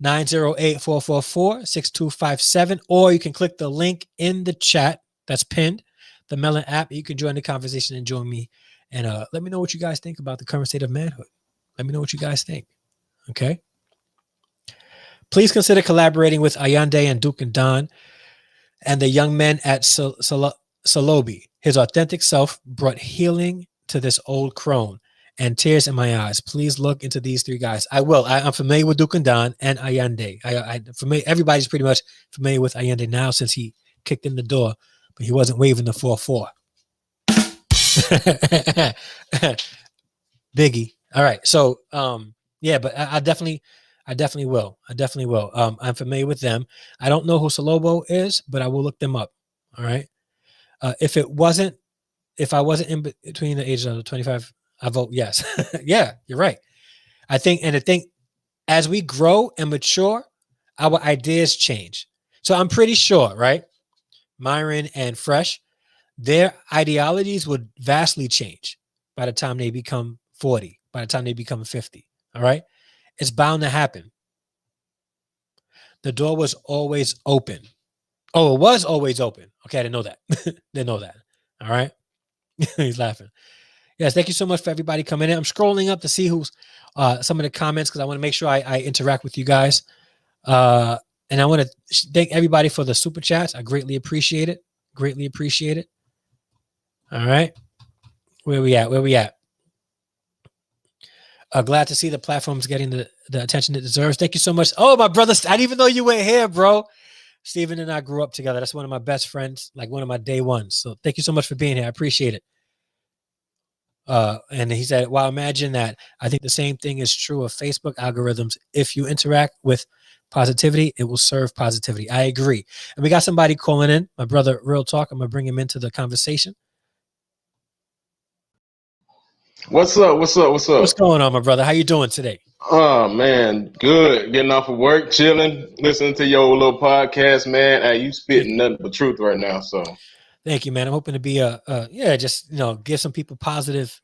908-444-6257, or you can click the link in the chat that's pinned, the Melon app. You can join the conversation and join me. And let me know what you guys think about the current state of manhood. Let me know what you guys think. Okay. Please consider collaborating with Ayande and Duke and Don and the young men at Salobi. His authentic self brought healing to this old crone and tears in my eyes. Please look into these three guys. I will. I'm familiar with Duke and Don and Ayande. Everybody's pretty much familiar with Ayande now since he kicked in the door, but he wasn't waving the 4-4. Biggie. All right. So, yeah, but I definitely will. I'm familiar with them. I don't know who Salobo is, but I will look them up. All right. If I wasn't in between the ages of 25, I vote yes. Yeah, you're right. I think as we grow and mature, our ideas change. So I'm pretty sure, right? Myron and Fresh, their ideologies would vastly change by the time they become 40, by the time they become 50. All right. It's bound to happen. The door was always open. Oh, it was always open. Okay, I didn't know that. Didn't know that. All right. He's laughing. Yes, thank you so much for everybody coming in. I'm scrolling up to see who's some of the comments, because I want to make sure I interact with you guys. And I want to thank everybody for the super chats. I greatly appreciate it. Greatly appreciate it. All right. Where we at? Glad to see the platform's getting the attention it deserves. Thank you so much. Oh, my brother, I didn't even know you were here, bro. Steven and I grew up together. That's one of my best friends, like one of my day ones. So thank you so much for being here. I appreciate it. And he said, well, imagine that. I think the same thing is true of Facebook algorithms. If you interact with positivity, it will serve positivity. I agree. And we got somebody calling in, my brother, Real Talk. I'm going to bring him into the conversation. What's up? What's up? What's up? What's going on, my brother? How you doing today? Oh man, good. Getting off of work, chilling, listening to your little podcast, man. Hey, you spitting nothing but truth right now. So Thank you, man. I'm hoping to be just give some people positive,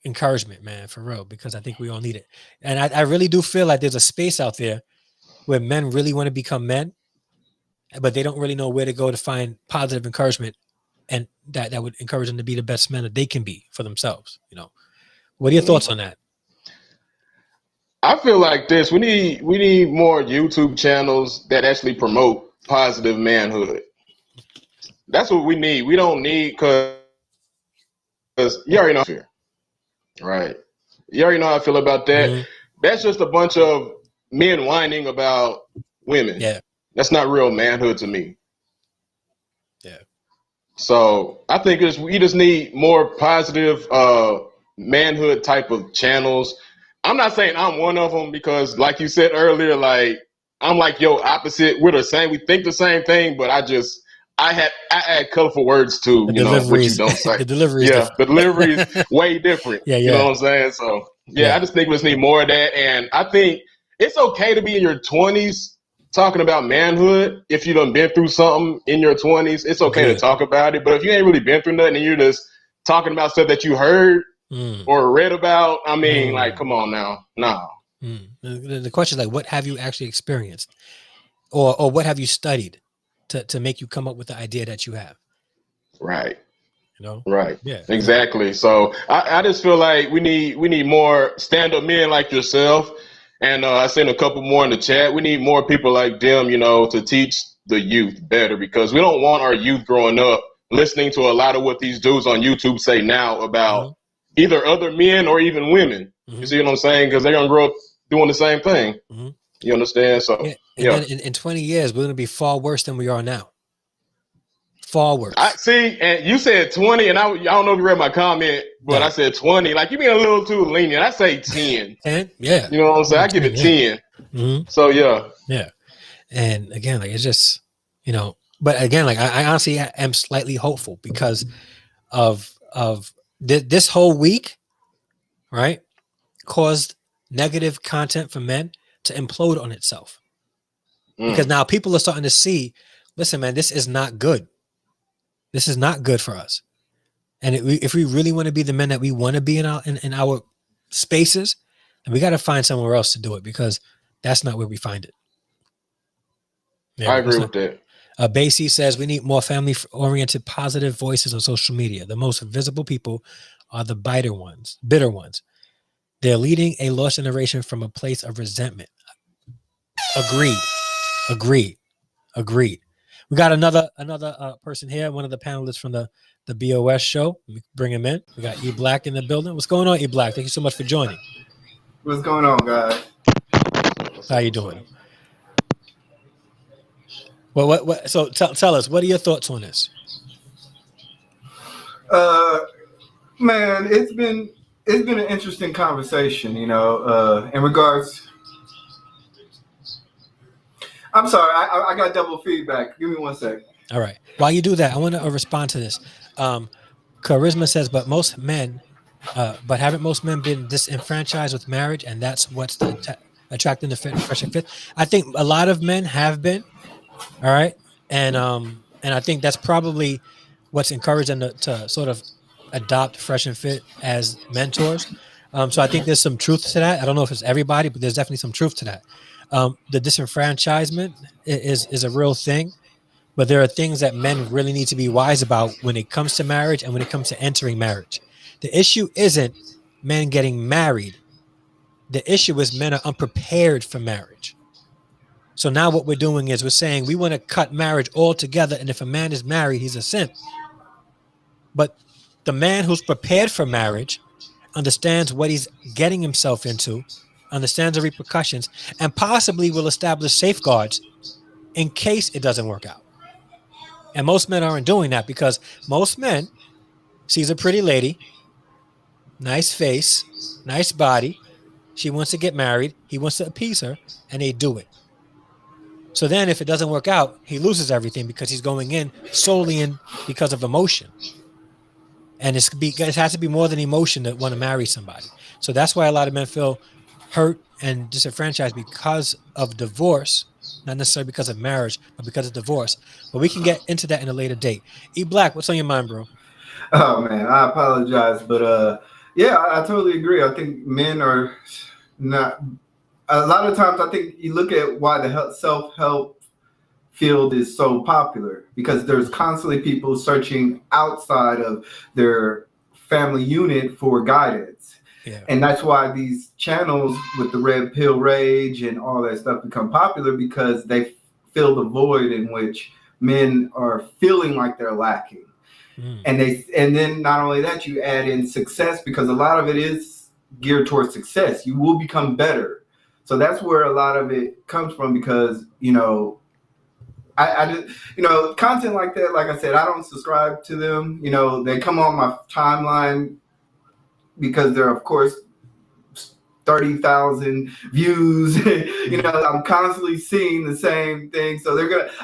encouragement, man, for real, because I think we all need it. And I really do feel like there's a space out there where men really want to become men, but they don't really know where to go to find positive encouragement, and that would encourage them to be the best men that they can be for themselves. What are your thoughts on that? I feel like this. We need more YouTube channels that actually promote positive manhood. That's what we need. We don't need because you already know fear, right? You already know how I feel about that. Mm-hmm. That's just a bunch of men whining about women. Yeah. That's not real manhood to me. Yeah. So I think we just need more positive manhood type of channels. I'm not saying I'm one of them because, like you said earlier, like I'm like your opposite. We're the same. We think the same thing, but I add colorful words to what you don't say. The delivery is the delivery is way different. Yeah. You know what I'm saying? So I just think we just need more of that. And I think it's okay to be in your 20s talking about manhood. If you done been through something in your 20s, it's okay to talk about it. But if you ain't really been through nothing and you're just talking about stuff that you heard or read about, I mean, like, come on now. No. The question is, like, what have you actually experienced? Or what have you studied to make you come up with the idea that you have? Right. Right. Yeah. Exactly. So I just feel like we need more stand-up men like yourself. And I sent a couple more in the chat. We need more people like them, to teach the youth better, because we don't want our youth growing up listening to a lot of what these dudes on YouTube say now about either other men or even women. You see what I'm saying? Because they're going to grow up doing the same thing. You understand? So, Then in 20 years, we're going to be far worse than we are now. Far worse. I see, and you said 20, and I don't know if you read my comment, but I said 20. Like, you being a little too lenient. I say 10. 10? Yeah. You know what I'm saying? I give it 10. So, yeah. Yeah. And again, like, it's just, but again, like, I honestly am slightly hopeful because of this whole week, right, caused negative content for men to implode on itself. Because now people are starting to see, listen, man, this is not good. This is not good for us. And if we really want to be the men that we want to be in our spaces, then we got to find somewhere else to do it, because that's not where we find it. Yeah, I agree with that. Basie says we need more family-oriented, positive voices on social media. The most visible people are the bitter ones. They're leading a lost generation from a place of resentment. Agreed. We got another person here, one of the panelists from the BOS show. Bring him in. We got E Black in the building. What's going on, E Black? Thank you so much for joining. What's going on, guys? How you doing? Well, what? So tell us, what are your thoughts on this? Man, it's been an interesting conversation, in regards. I'm sorry, I got double feedback. Give me 1 second. All right. While you do that, I want to respond to this. Charisma says, but haven't most men been disenfranchised with marriage, and that's what's attracting the fresh and fit? I think a lot of men have been. All right, and I think that's probably what's encouraged them to sort of adopt Fresh and Fit as mentors. So I think there's some truth to that. I don't know if it's everybody, but there's definitely some truth to that. The disenfranchisement is a real thing, but there are things that men really need to be wise about when it comes to marriage and when it comes to entering marriage. The issue isn't men getting married. The issue is men are unprepared for marriage. So now what we're doing is we're saying we want to cut marriage altogether, and if a man is married, he's a simp. But the man who's prepared for marriage understands what he's getting himself into, understands the repercussions, and possibly will establish safeguards in case it doesn't work out. And most men aren't doing that, because most men sees a pretty lady, nice face, nice body. She wants to get married. He wants to appease her, and they do it. So then if it doesn't work out, he loses everything, because he's going in solely because of emotion. And it has to be more than emotion to want to marry somebody. So that's why a lot of men feel hurt and disenfranchised because of divorce, not necessarily because of marriage, but because of divorce. But we can get into that in a later date. E Black, what's on your mind, bro? Oh man, I apologize, but yeah, I totally agree. I think men are not. A lot of times, I think you look at why the self-help field is so popular because there's constantly people searching outside of their family unit for guidance. Yeah. And that's why these channels with the red pill rage and all that stuff become popular because they fill the void in which men are feeling like they're lacking. And then not only that, you add in success because a lot of it is geared towards success. You will become better. So that's where a lot of it comes from because, I just, content like that, like I said, I don't subscribe to them. They come on my timeline because they're, of course, 30,000 views. I'm constantly seeing the same thing. So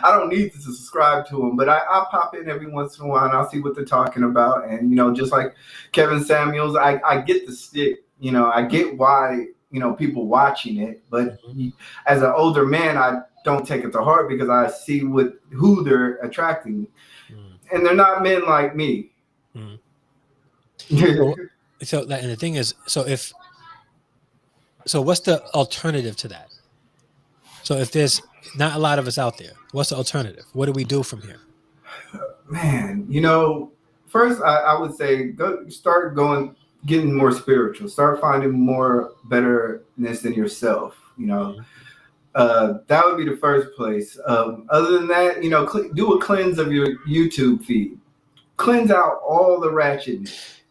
I don't need to subscribe to them, but I'll pop in every once in a while and I'll see what they're talking about. And, just like Kevin Samuels, I get the stick, I get why, people watching it, but as an older man, I don't take it to heart because I see who they're attracting, and they're not men like me. And the thing is, so what's the alternative to that? So if there's not a lot of us out there, what's the alternative? What do we do from here? Man, first I would say getting more spiritual, start finding more betterness in yourself. That would be the first place. Other than that, do a cleanse of your YouTube feed. Cleanse out all the ratchetness.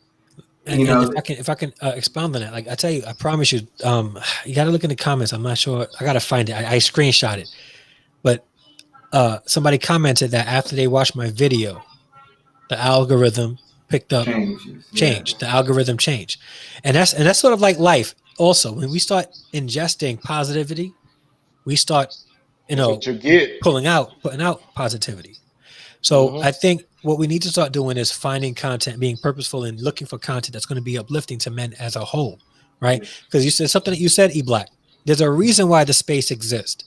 And if I can expound on that, like I tell you, I promise you, you got to look in the comments. I'm not sure. I got to find it. I screenshot it, but somebody commented that after they watched my video, the algorithm picked up, changed. The algorithm changed, and that's sort of like life. Also, when we start ingesting positivity, we start, putting out positivity. So I think what we need to start doing is finding content, being purposeful and looking for content that's going to be uplifting to men as a whole, right? Because you said something that you said, E Black. There's a reason why the space exists.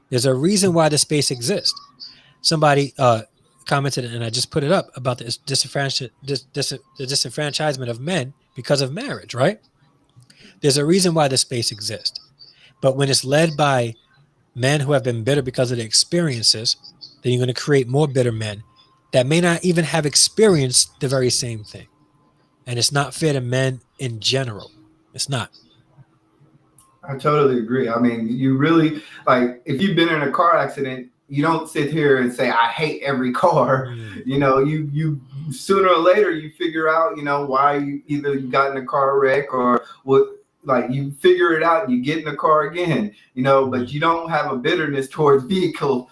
There's a reason why the space exists. Somebody commented, and I just put it up, about the disenfranchisement of men because of marriage, right? There's a reason why the space exists. But when it's led by men who have been bitter because of their experiences, then you're going to create more bitter men that may not even have experienced the very same thing. And it's not fair to men in general. It's not. I totally agree. I mean, you really, like, if you've been in a car accident, you don't sit here and say, I hate every car. You sooner or later, you figure out, why you got in a car wreck or what. Like, you figure it out and you get in the car again, but you don't have a bitterness towards vehicle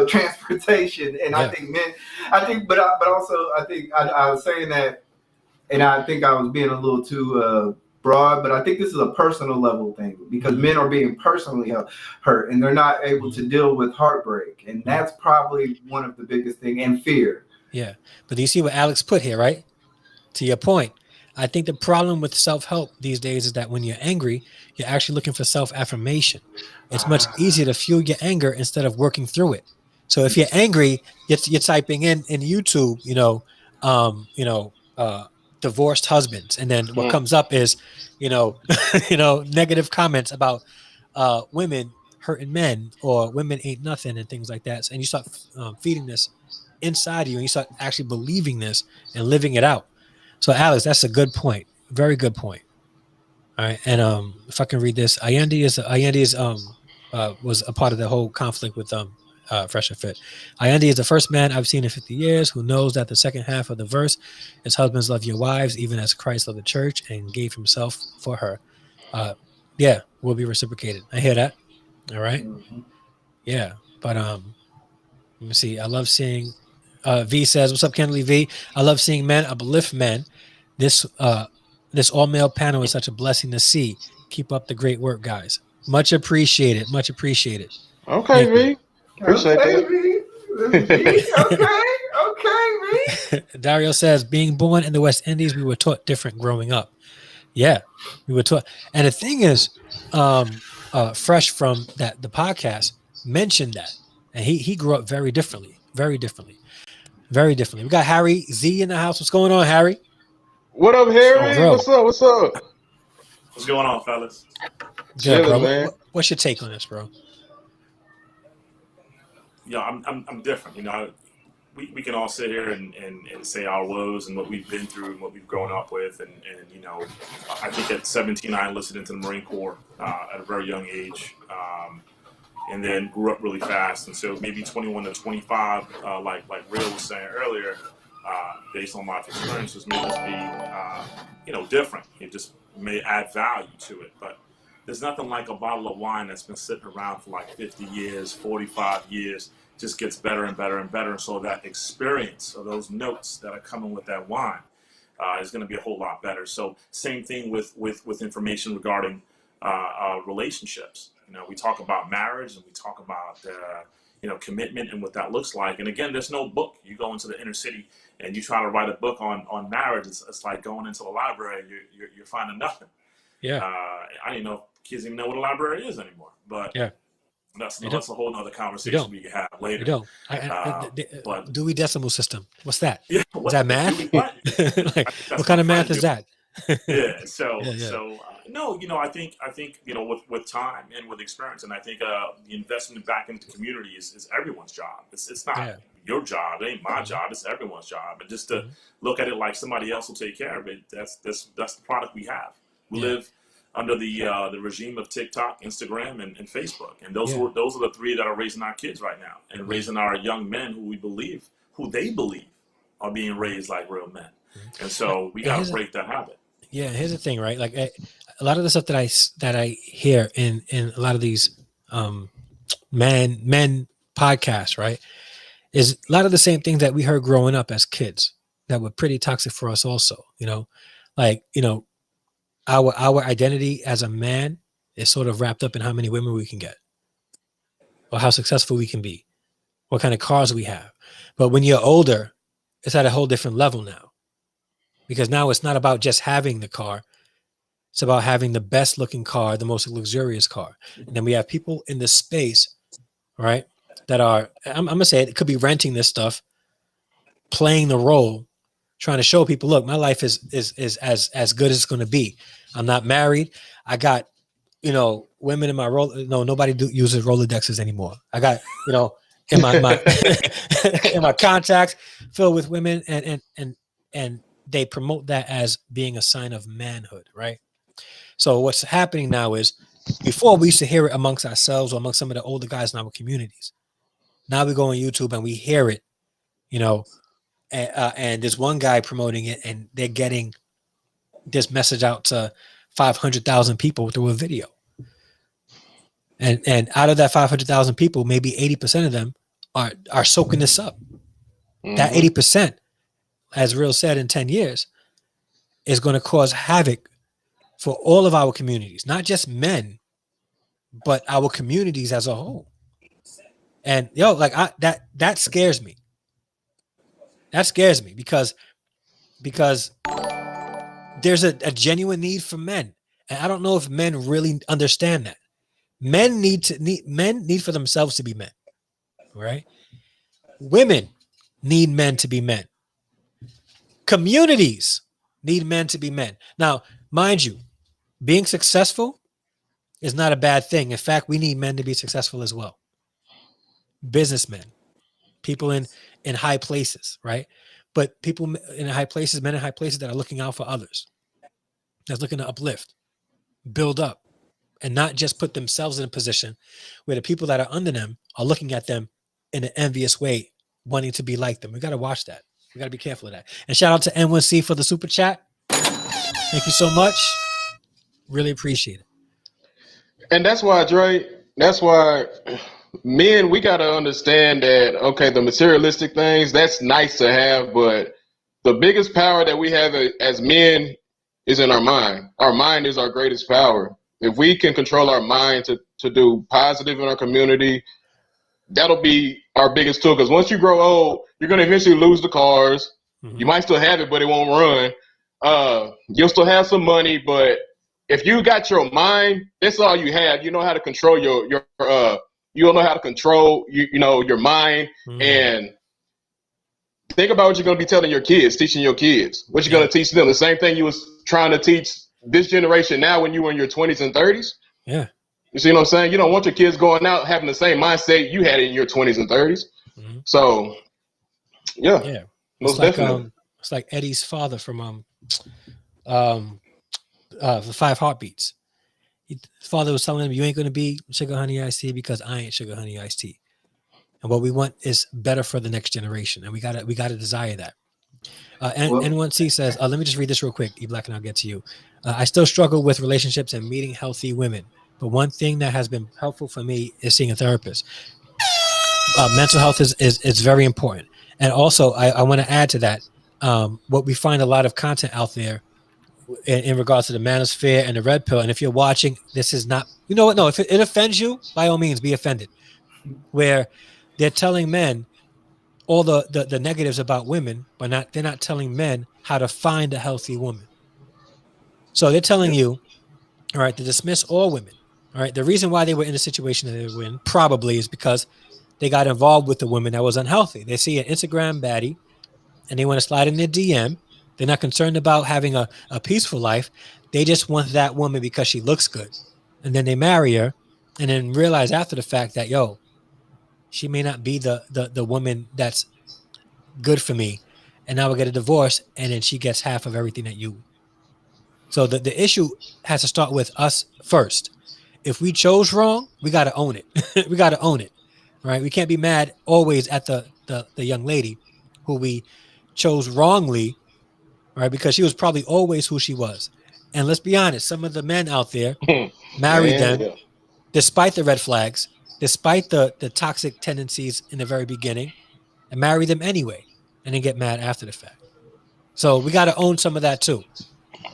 transportation. And I think but also I think I was saying that, and I think I was being a little too broad, but I think this is a personal level thing because men are being personally hurt and they're not able to deal with heartbreak. And that's probably one of the biggest things, and fear. Yeah. But do you see what Alex put here, right? To your point. I think the problem with self-help these days is that when you're angry, you're actually looking for self-affirmation. It's much easier to fuel your anger instead of working through it. So if you're angry, you're typing in YouTube, divorced husbands, and then what comes up is, negative comments about women hurting men or women ain't nothing and things like that. And you start feeding this inside you, and you start actually believing this and living it out. So, Alex, that's a good point. Very good point. All right. And if I can read this, Allende was a part of the whole conflict with Fresh and Fit. Allende is the first man I've seen in 50 years who knows that the second half of the verse is husbands love your wives, even as Christ loved the church and gave himself for her. Will be reciprocated. I hear that. All right. Yeah. But let me see. I love seeing V says, what's up, Kennedy V? I love seeing men uplift men. This all-male panel is such a blessing to see. Keep up the great work, guys. Much appreciated. Much appreciated. Okay, V. Appreciate that. Okay, V. Dario says, being born in the West Indies, we were taught different growing up. Yeah, we were taught. And the thing is, Fresh from the podcast mentioned that. And he grew up very differently. Very differently. Very differently. We got Harry Z in the house. What's going on, Harry? What up, Harry? bro. What's up? What's up? What's going on, fellas? Good, bro. Chilling, man. What's your take on this, bro? Yeah, I'm different. You know, we can all sit here and say our woes and what we've been through and what we've grown up with, and you know, I think at 17 I enlisted into the Marine Corps at a very young age, and then grew up really fast, and so maybe 21 to 25, like Real was saying earlier, based on life experiences, may just be you know, different. It just may add value to it, but there's nothing like a bottle of wine that's been sitting around for like 50 years, 45 years, just gets better and better and better. And so that experience of those notes that are coming with that wine is going to be a whole lot better. So same thing with information regarding relationships. You know, we talk about marriage and we talk about, you know, commitment and what that looks like. And again, there's no book. You go into the inner city and you try to write a book on marriage. It's like going into the library. You're finding nothing. Yeah. I didn't know if kids even know what a library is anymore, but yeah, that's a whole nother conversation we can have later. We don't. But Dewey Decimal System. What's that? Yeah, is that math? Like, what kind of math is that? Yeah. So Yeah. so no, you know, I think you know, with time and with experience, and I think the investment back into the community is everyone's job. It's not your job. It ain't my job. It's everyone's job. And just to look at it like somebody else will take care of it. That's the product we have. We live under the regime of TikTok, Instagram, and Facebook, and those are the three that are raising our kids right now, and raising our young men who they believe are being raised like real men. And so we got to break that habit. Yeah, here's the thing, right? Like a lot of the stuff that I hear in a lot of these men podcasts, right, is a lot of the same things that we heard growing up as kids that were pretty toxic for us also. You know, like, you know, our identity as a man is sort of wrapped up in how many women we can get or how successful we can be, what kind of cars we have. But when you're older, it's at a whole different level now, because now it's not about just having the car. It's about having the best looking car, the most luxurious car. And then we have people in this space, right, that are, I'm going to say it could be renting this stuff, playing the role, trying to show people, look, my life is as good as it's going to be. I'm not married. I got, you know, women in my role. No, nobody uses Rolodexes anymore. I got, you know, in my in my contacts filled with women, and they promote that as being a sign of manhood, right? So what's happening now is, before we used to hear it amongst ourselves or amongst some of the older guys in our communities. Now we go on YouTube and we hear it, you know, and there's one guy promoting it, and they're getting this message out to 500,000 people through a video. And out of that 500,000 people, maybe 80% of them are soaking this up. That 80%, as Real said, in 10 years, is going to cause havoc for all of our communities, not just men, but our communities as a whole. And like that scares me. That scares me because there's a genuine need for men. And I don't know if men really understand that. Men need for themselves to be men. Right? Women need men to be men. Communities need men to be men. Now, mind you, being successful is not a bad thing. In fact, we need men to be successful as well. Businessmen, people in high places, right? But people in high places, men in high places that are looking out for others, that's looking to uplift, build up, and not just put themselves in a position where the people that are under them are looking at them in an envious way, wanting to be like them. We got to watch that. We got to be careful of that. And shout out to N1C for the super chat. Thank you so much. Really appreciate it. And that's why, Dre, men, we got to understand that, okay, the materialistic things, that's nice to have, but the biggest power that we have as men is in our mind. Our mind is our greatest power. If we can control our mind to do positive in our community, that'll be our biggest tool. Because once you grow old, you're going to eventually lose the cars. You might still have it, but it won't run. You'll still have some money, but if you got your mind, that's all you have. You know how to control you don't know how to control your mind. And think about what you're going to be telling your kids, teaching your kids. What you're going to teach them. The same thing you was trying to teach this generation now when you were in your 20s and 30s. Yeah. You see what I'm saying? You don't want your kids going out having the same mindset you had in your 20s and 30s. So, yeah. Most definitely. It's like Eddie's father from the 5 Heartbeats. His father was telling him, "You ain't going to be sugar honey iced tea because I ain't sugar honey iced tea." And what we want is better for the next generation, and we gotta desire that. N1C says, "Let me just read this real quick, E Black, and I'll get to you. I still struggle with relationships and meeting healthy women, but one thing that has been helpful for me is seeing a therapist. Mental health is very important, and also I want to add to that what we find a lot of content out there in regards to the Manosphere and the Redpill. And if you're watching, this is not, you know what? No, if it offends you, by all means, be offended. Where they're telling men all the negatives about women, but they're not telling men how to find a healthy woman. So they're telling you, all right, to dismiss all women. All right, the reason why they were in the situation that they were in probably is because they got involved with a woman that was unhealthy. They see an Instagram baddie, and they want to slide in their DM. They're not concerned about having a peaceful life. They just want that woman because she looks good. And then they marry her and then realize after the fact that, she may not be the woman that's good for me. And now we get a divorce, and then she gets half of everything that you. So the issue has to start with us first. If we chose wrong, we got to own it. We got to own it. Right? We can't be mad always at the young lady who we chose wrongly. Right, because she was probably always who she was. And let's be honest, some of the men out there married them despite the red flags, despite the toxic tendencies in the very beginning, and marry them anyway, and then get mad after the fact. So we got to own some of that too.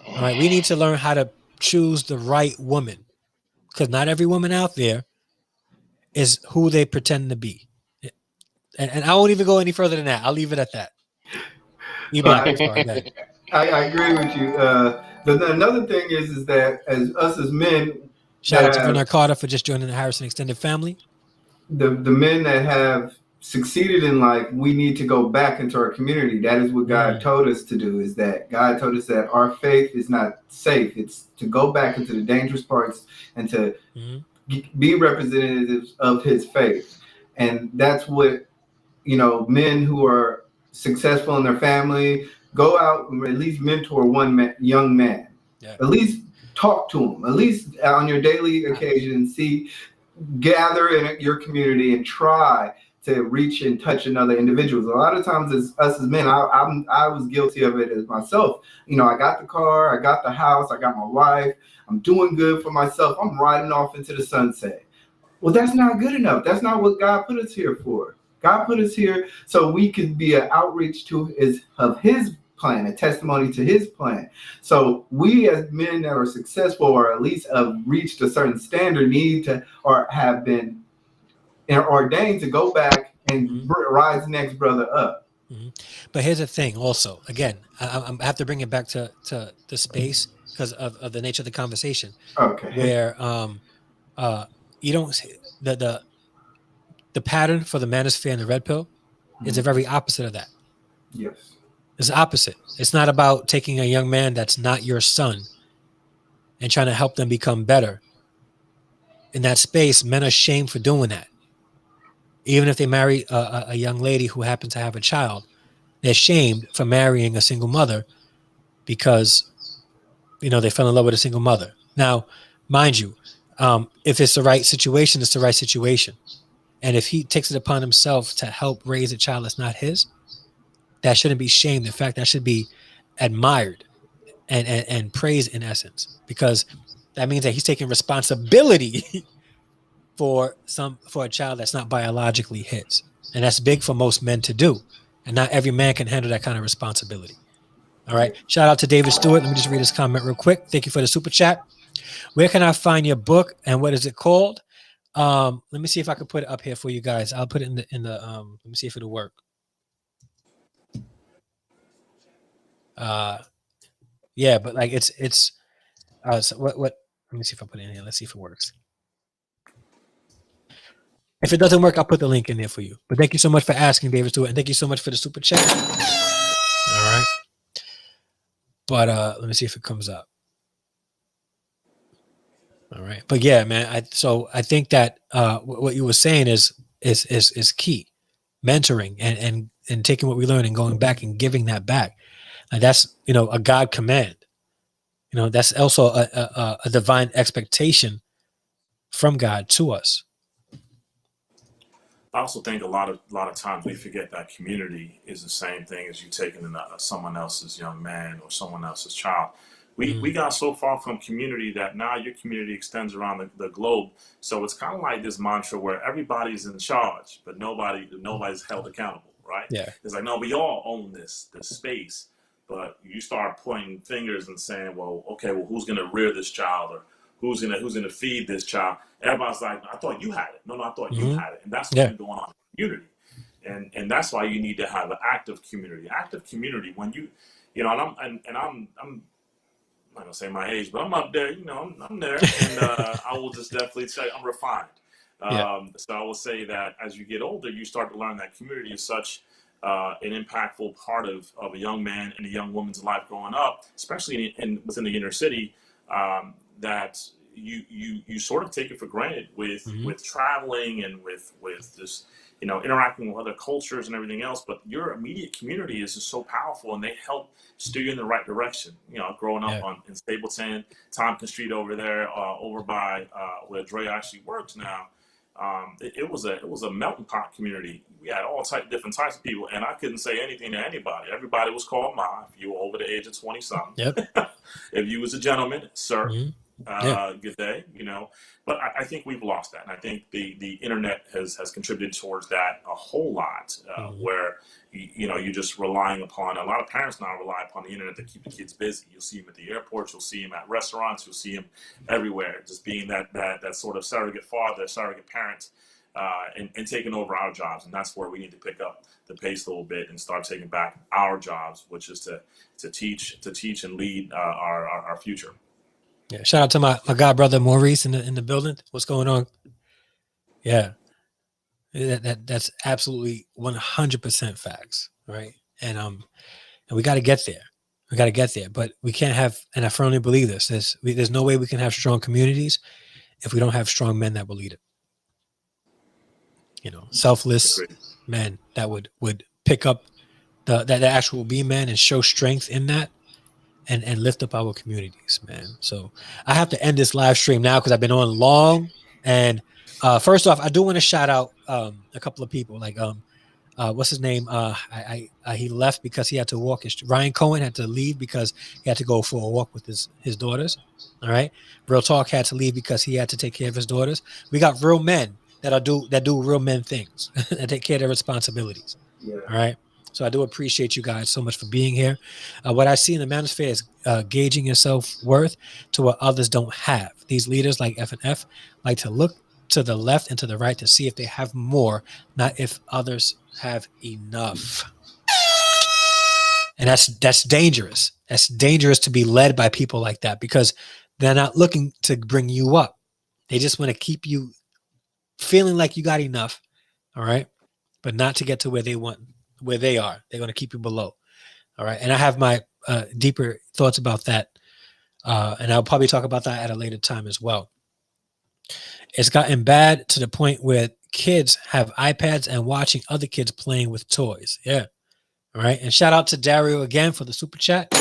All right, we need to learn how to choose the right woman, because not every woman out there is who they pretend to be. And I won't even go any further than that. I'll leave it at that. I agree with you. Another thing is that as men, shout out to Bernard Carter for just joining the Harrison extended family. The men that have succeeded in life, we need to go back into our community. That is what God told us to do. Is that God told us that our faith is not safe. It's to go back into the dangerous parts and to be representatives of His faith. And that's what men who are successful in their family. Go out and at least mentor one young man. Yeah. At least talk to him. At least on your daily occasion, gather in your community and try to reach and touch another individual. A lot of times, as men, I was guilty of it as myself. I got the car, I got the house, I got my wife. I'm doing good for myself. I'm riding off into the sunset. Well, that's not good enough. That's not what God put us here for. God put us here so we can be an outreach of His plan, a testimony to His plan. So we as men that are successful, or at least have reached a certain standard, need to, or have been ordained to go back and rise the next brother up. But here's the thing also, again, I have to bring it back to the space because of the nature of the conversation. Okay. Where you don't the pattern for the Manosphere and the Redpill is the very opposite of that. Yes. It's the opposite. It's not about taking a young man that's not your son and trying to help them become better. In that space, men are shamed for doing that. Even if they marry a young lady who happens to have a child, they're shamed for marrying a single mother because, they fell in love with a single mother. Now, mind you, if it's the right situation, it's the right situation. And if he takes it upon himself to help raise a child that's not his, that shouldn't be shamed. In fact, that should be admired and praised in essence, because that means that he's taking responsibility for a child that's not biologically his. And that's big for most men to do. And not every man can handle that kind of responsibility. All right. Shout out to David Stewart. Let me just read his comment real quick. Thank you for the super chat. Where can I find your book and what is it called? Let me see if I can put it up here for you guys. I'll put it in the let me see if it'll work. Yeah, but like it's so what let me see if I put it in here. Let's see if it works. If it doesn't work, I'll put the link in there for you. But thank you so much for asking, David Stewart, and thank you so much for the super chat. All right. But let me see if it comes up. All right. But yeah, man, I think that what you were saying is key. Mentoring and taking what we learned and going back and giving that back. And that's, a God command. That's also a divine expectation from God to us. I also think a lot of times we forget that community is the same thing as you taking someone else's young man or someone else's child. We got so far from community that now your community extends around the globe. So it's kind of like this mantra where everybody's in charge, but nobody's held accountable, right? Yeah. It's like, no, we all own this space, but you start pointing fingers and saying, well, okay, well, who's going to rear this child, or who's gonna feed this child? Everybody's like, I thought you had it. No, I thought you had it. And that's what's been going on in the community. And that's why you need to have an active community. Active community when and I'm not gonna say my age, but I'm up there, I'm there. And I will just definitely say I'm refined. So I will say that as you get older, you start to learn that community is such an impactful part of a young man and a young woman's life growing up, especially within the inner city. That you sort of take it for granted with traveling and with just interacting with other cultures and everything else. But your immediate community is just so powerful, and they help steer you in the right direction. Growing up in Stapleton, Tompkins Street over there, over by where Dre actually works now. It was a melting pot community. We had all different types of people, and I couldn't say anything to anybody. Everybody was called Ma if you were over the age of 20-something. Yep. If you was a gentleman, sir, good day. But I think we've lost that, and I think the internet has contributed towards that a whole lot. Where you're just relying upon, a lot of parents now rely upon the internet to keep the kids busy. You'll see them at the airports, you'll see them at restaurants, you'll see them everywhere, just being that sort of surrogate father, surrogate parent, and taking over our jobs. And that's where we need to pick up the pace a little bit and start taking back our jobs, which is to teach and lead our future. Yeah. Shout out to my god brother Maurice in the building. What's going on? Yeah. That's absolutely 100% facts, right? And we got to get there. We got to get there, but we can't have. And I firmly believe this. There's no way we can have strong communities if we don't have strong men that will lead it. Selfless men that would pick up that actual be men and show strength in that, and lift up our communities, man. So I have to end this live stream now because I've been on long. And first off, I do want to shout out a couple of people. Like what's his name? He left because he had to walk. Ryan Cohen had to leave because he had to go for a walk with his daughters. All right. Real Talk had to leave because he had to take care of his daughters. We got real men that do real men things and take care of their responsibilities. Yeah. All right. So I do appreciate you guys so much for being here. What I see in the Manosphere is gauging your self-worth to what others don't have. These leaders like F&F like to look to the left and to the right to see if they have more, not if others have enough. And that's dangerous. That's dangerous to be led by people like that because they're not looking to bring you up. They just want to keep you feeling like you got enough, all right, but not to get to where they are. They're going to keep you below. All right. And I have my deeper thoughts about that. And I'll probably talk about that at a later time as well. It's gotten bad to the point where kids have iPads and watching other kids playing with toys. Yeah. All right. And shout out to Dario again for the super chat.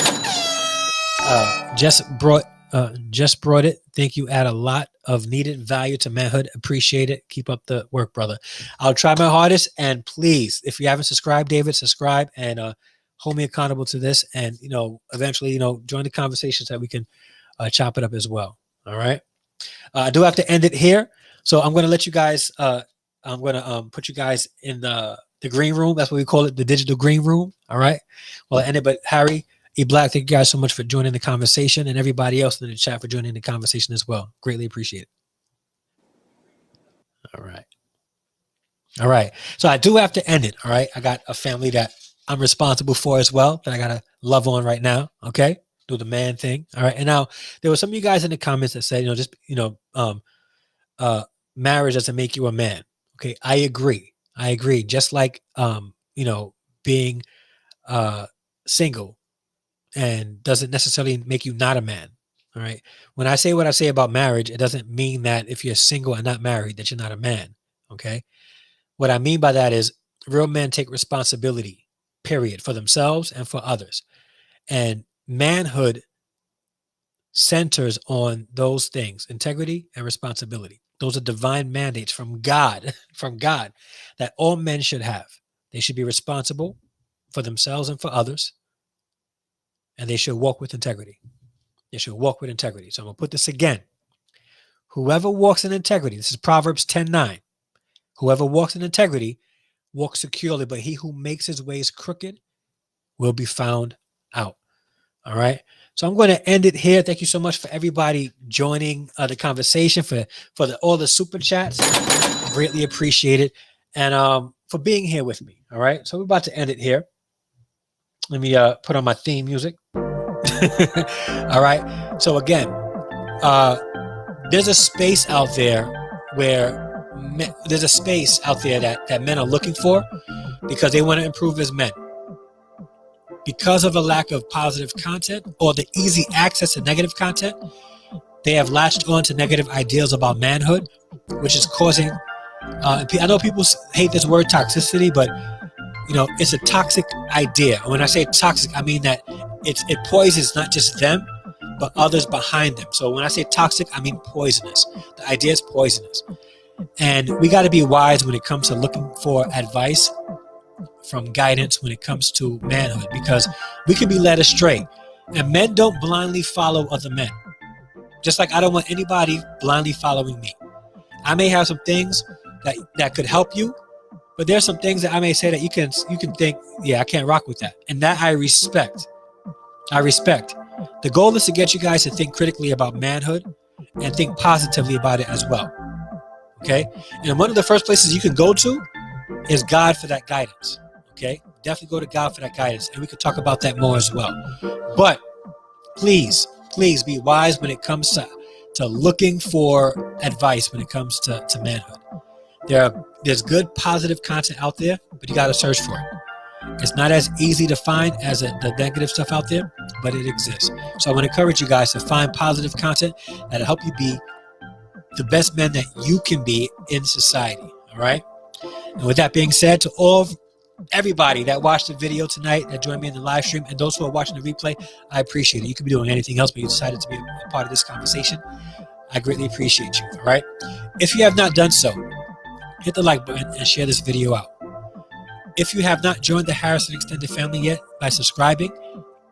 Just brought it. Think you add a lot of needed value to manhood. Appreciate it. Keep up the work, brother. I'll try my hardest. And please, if you haven't subscribed, David, subscribe and hold me accountable to this. And, eventually, join the conversation so that we can chop it up as well. All right. I do have to end it here. So I'm going to let you guys, I'm going to put you guys in the green room. That's what we call it, the digital green room. All right. Well, I ended, but Harry E. Black, thank you guys so much for joining the conversation, and everybody else in the chat for joining the conversation as well. Greatly appreciate it. All right. So I do have to end it. All right. I got a family that I'm responsible for as well, that I got to love on right now. Okay. Do the man thing. All right. And now there were some of you guys in the comments that said, marriage doesn't make you a man. Okay. I agree. Just like, being single and doesn't necessarily make you not a man. All right. When I say what I say about marriage, it doesn't mean that if you're single and not married, that you're not a man. Okay. What I mean by that is real men take responsibility, period, for themselves and for others. And manhood centers on those things, integrity and responsibility. Those are divine mandates from God, that all men should have. They should be responsible for themselves and for others. And they should walk with integrity. So I'm going to put this again. Whoever walks in integrity, this is Proverbs 10:9. Whoever walks in integrity walks securely, but he who makes his ways crooked will be found out. All right. So I'm going to end it here. Thank you so much for everybody joining the conversation, for all the super chats. Greatly appreciate it. And for being here with me. All right. So we're about to end it here. Let me put on my theme music. All right. So again, there's a space out there that men are looking for because they want to improve as men. Because of a lack of positive content or the easy access to negative content, they have latched on to negative ideals about manhood, which is causing, I know people hate this word toxicity, but it's a toxic idea. And when I say toxic, I mean that it poisons not just them, but others behind them. So when I say toxic, I mean poisonous. The idea is poisonous. And we got to be wise when it comes to looking for advice from guidance when it comes to manhood, because we can be led astray. And men don't blindly follow other men. Just like I don't want anybody blindly following me. I may have some things that could help you, but there's some things that I may say that you can think, yeah, I can't rock with that. And that I respect. The goal is to get you guys to think critically about manhood and think positively about it as well. Okay? And one of the first places you can go to is God for that guidance. Okay? Definitely go to God for that guidance. And we could talk about that more as well. But please be wise when it comes to looking for advice when it comes to manhood. There's good positive content out there, but you got to search for it. It's not as easy to find as the negative stuff out there, but it exists. So I want to encourage you guys to find positive content that'll help you be the best men that you can be in society. All right. And with that being said, to everybody that watched the video tonight, that joined me in the live stream, and those who are watching the replay, I appreciate it. You could be doing anything else, but you decided to be a part of this conversation. I greatly appreciate you. All right. If you have not done so, hit the like button and share this video out. If you have not joined the Harrison Extended family yet by subscribing,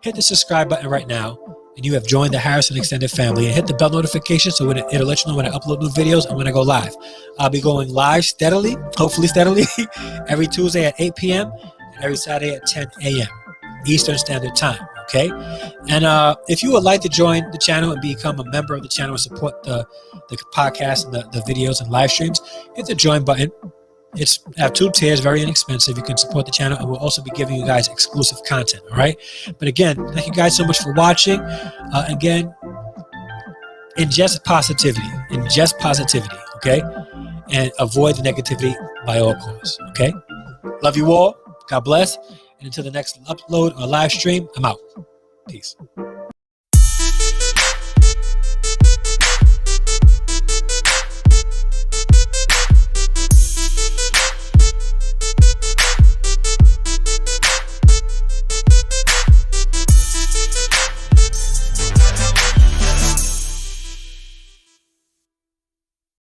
hit the subscribe button right now, and you have joined the Harrison Extended family, and hit the bell notification so it'll let you know when I upload new videos and when I go live. I'll be going live hopefully steadily, every Tuesday at 8 p.m. and every Saturday at 10 a.m. Eastern Standard Time. Okay? And if you would like to join the channel and become a member of the channel and support the podcast and the videos and live streams, hit the join button. It's at 2 tiers, very inexpensive. You can support the channel, and we'll also be giving you guys exclusive content. All right. But again, thank you guys so much for watching. Again, ingest positivity. Okay. And avoid the negativity by all costs. Okay. Love you all. God bless. And until the next upload or live stream, I'm out. Peace.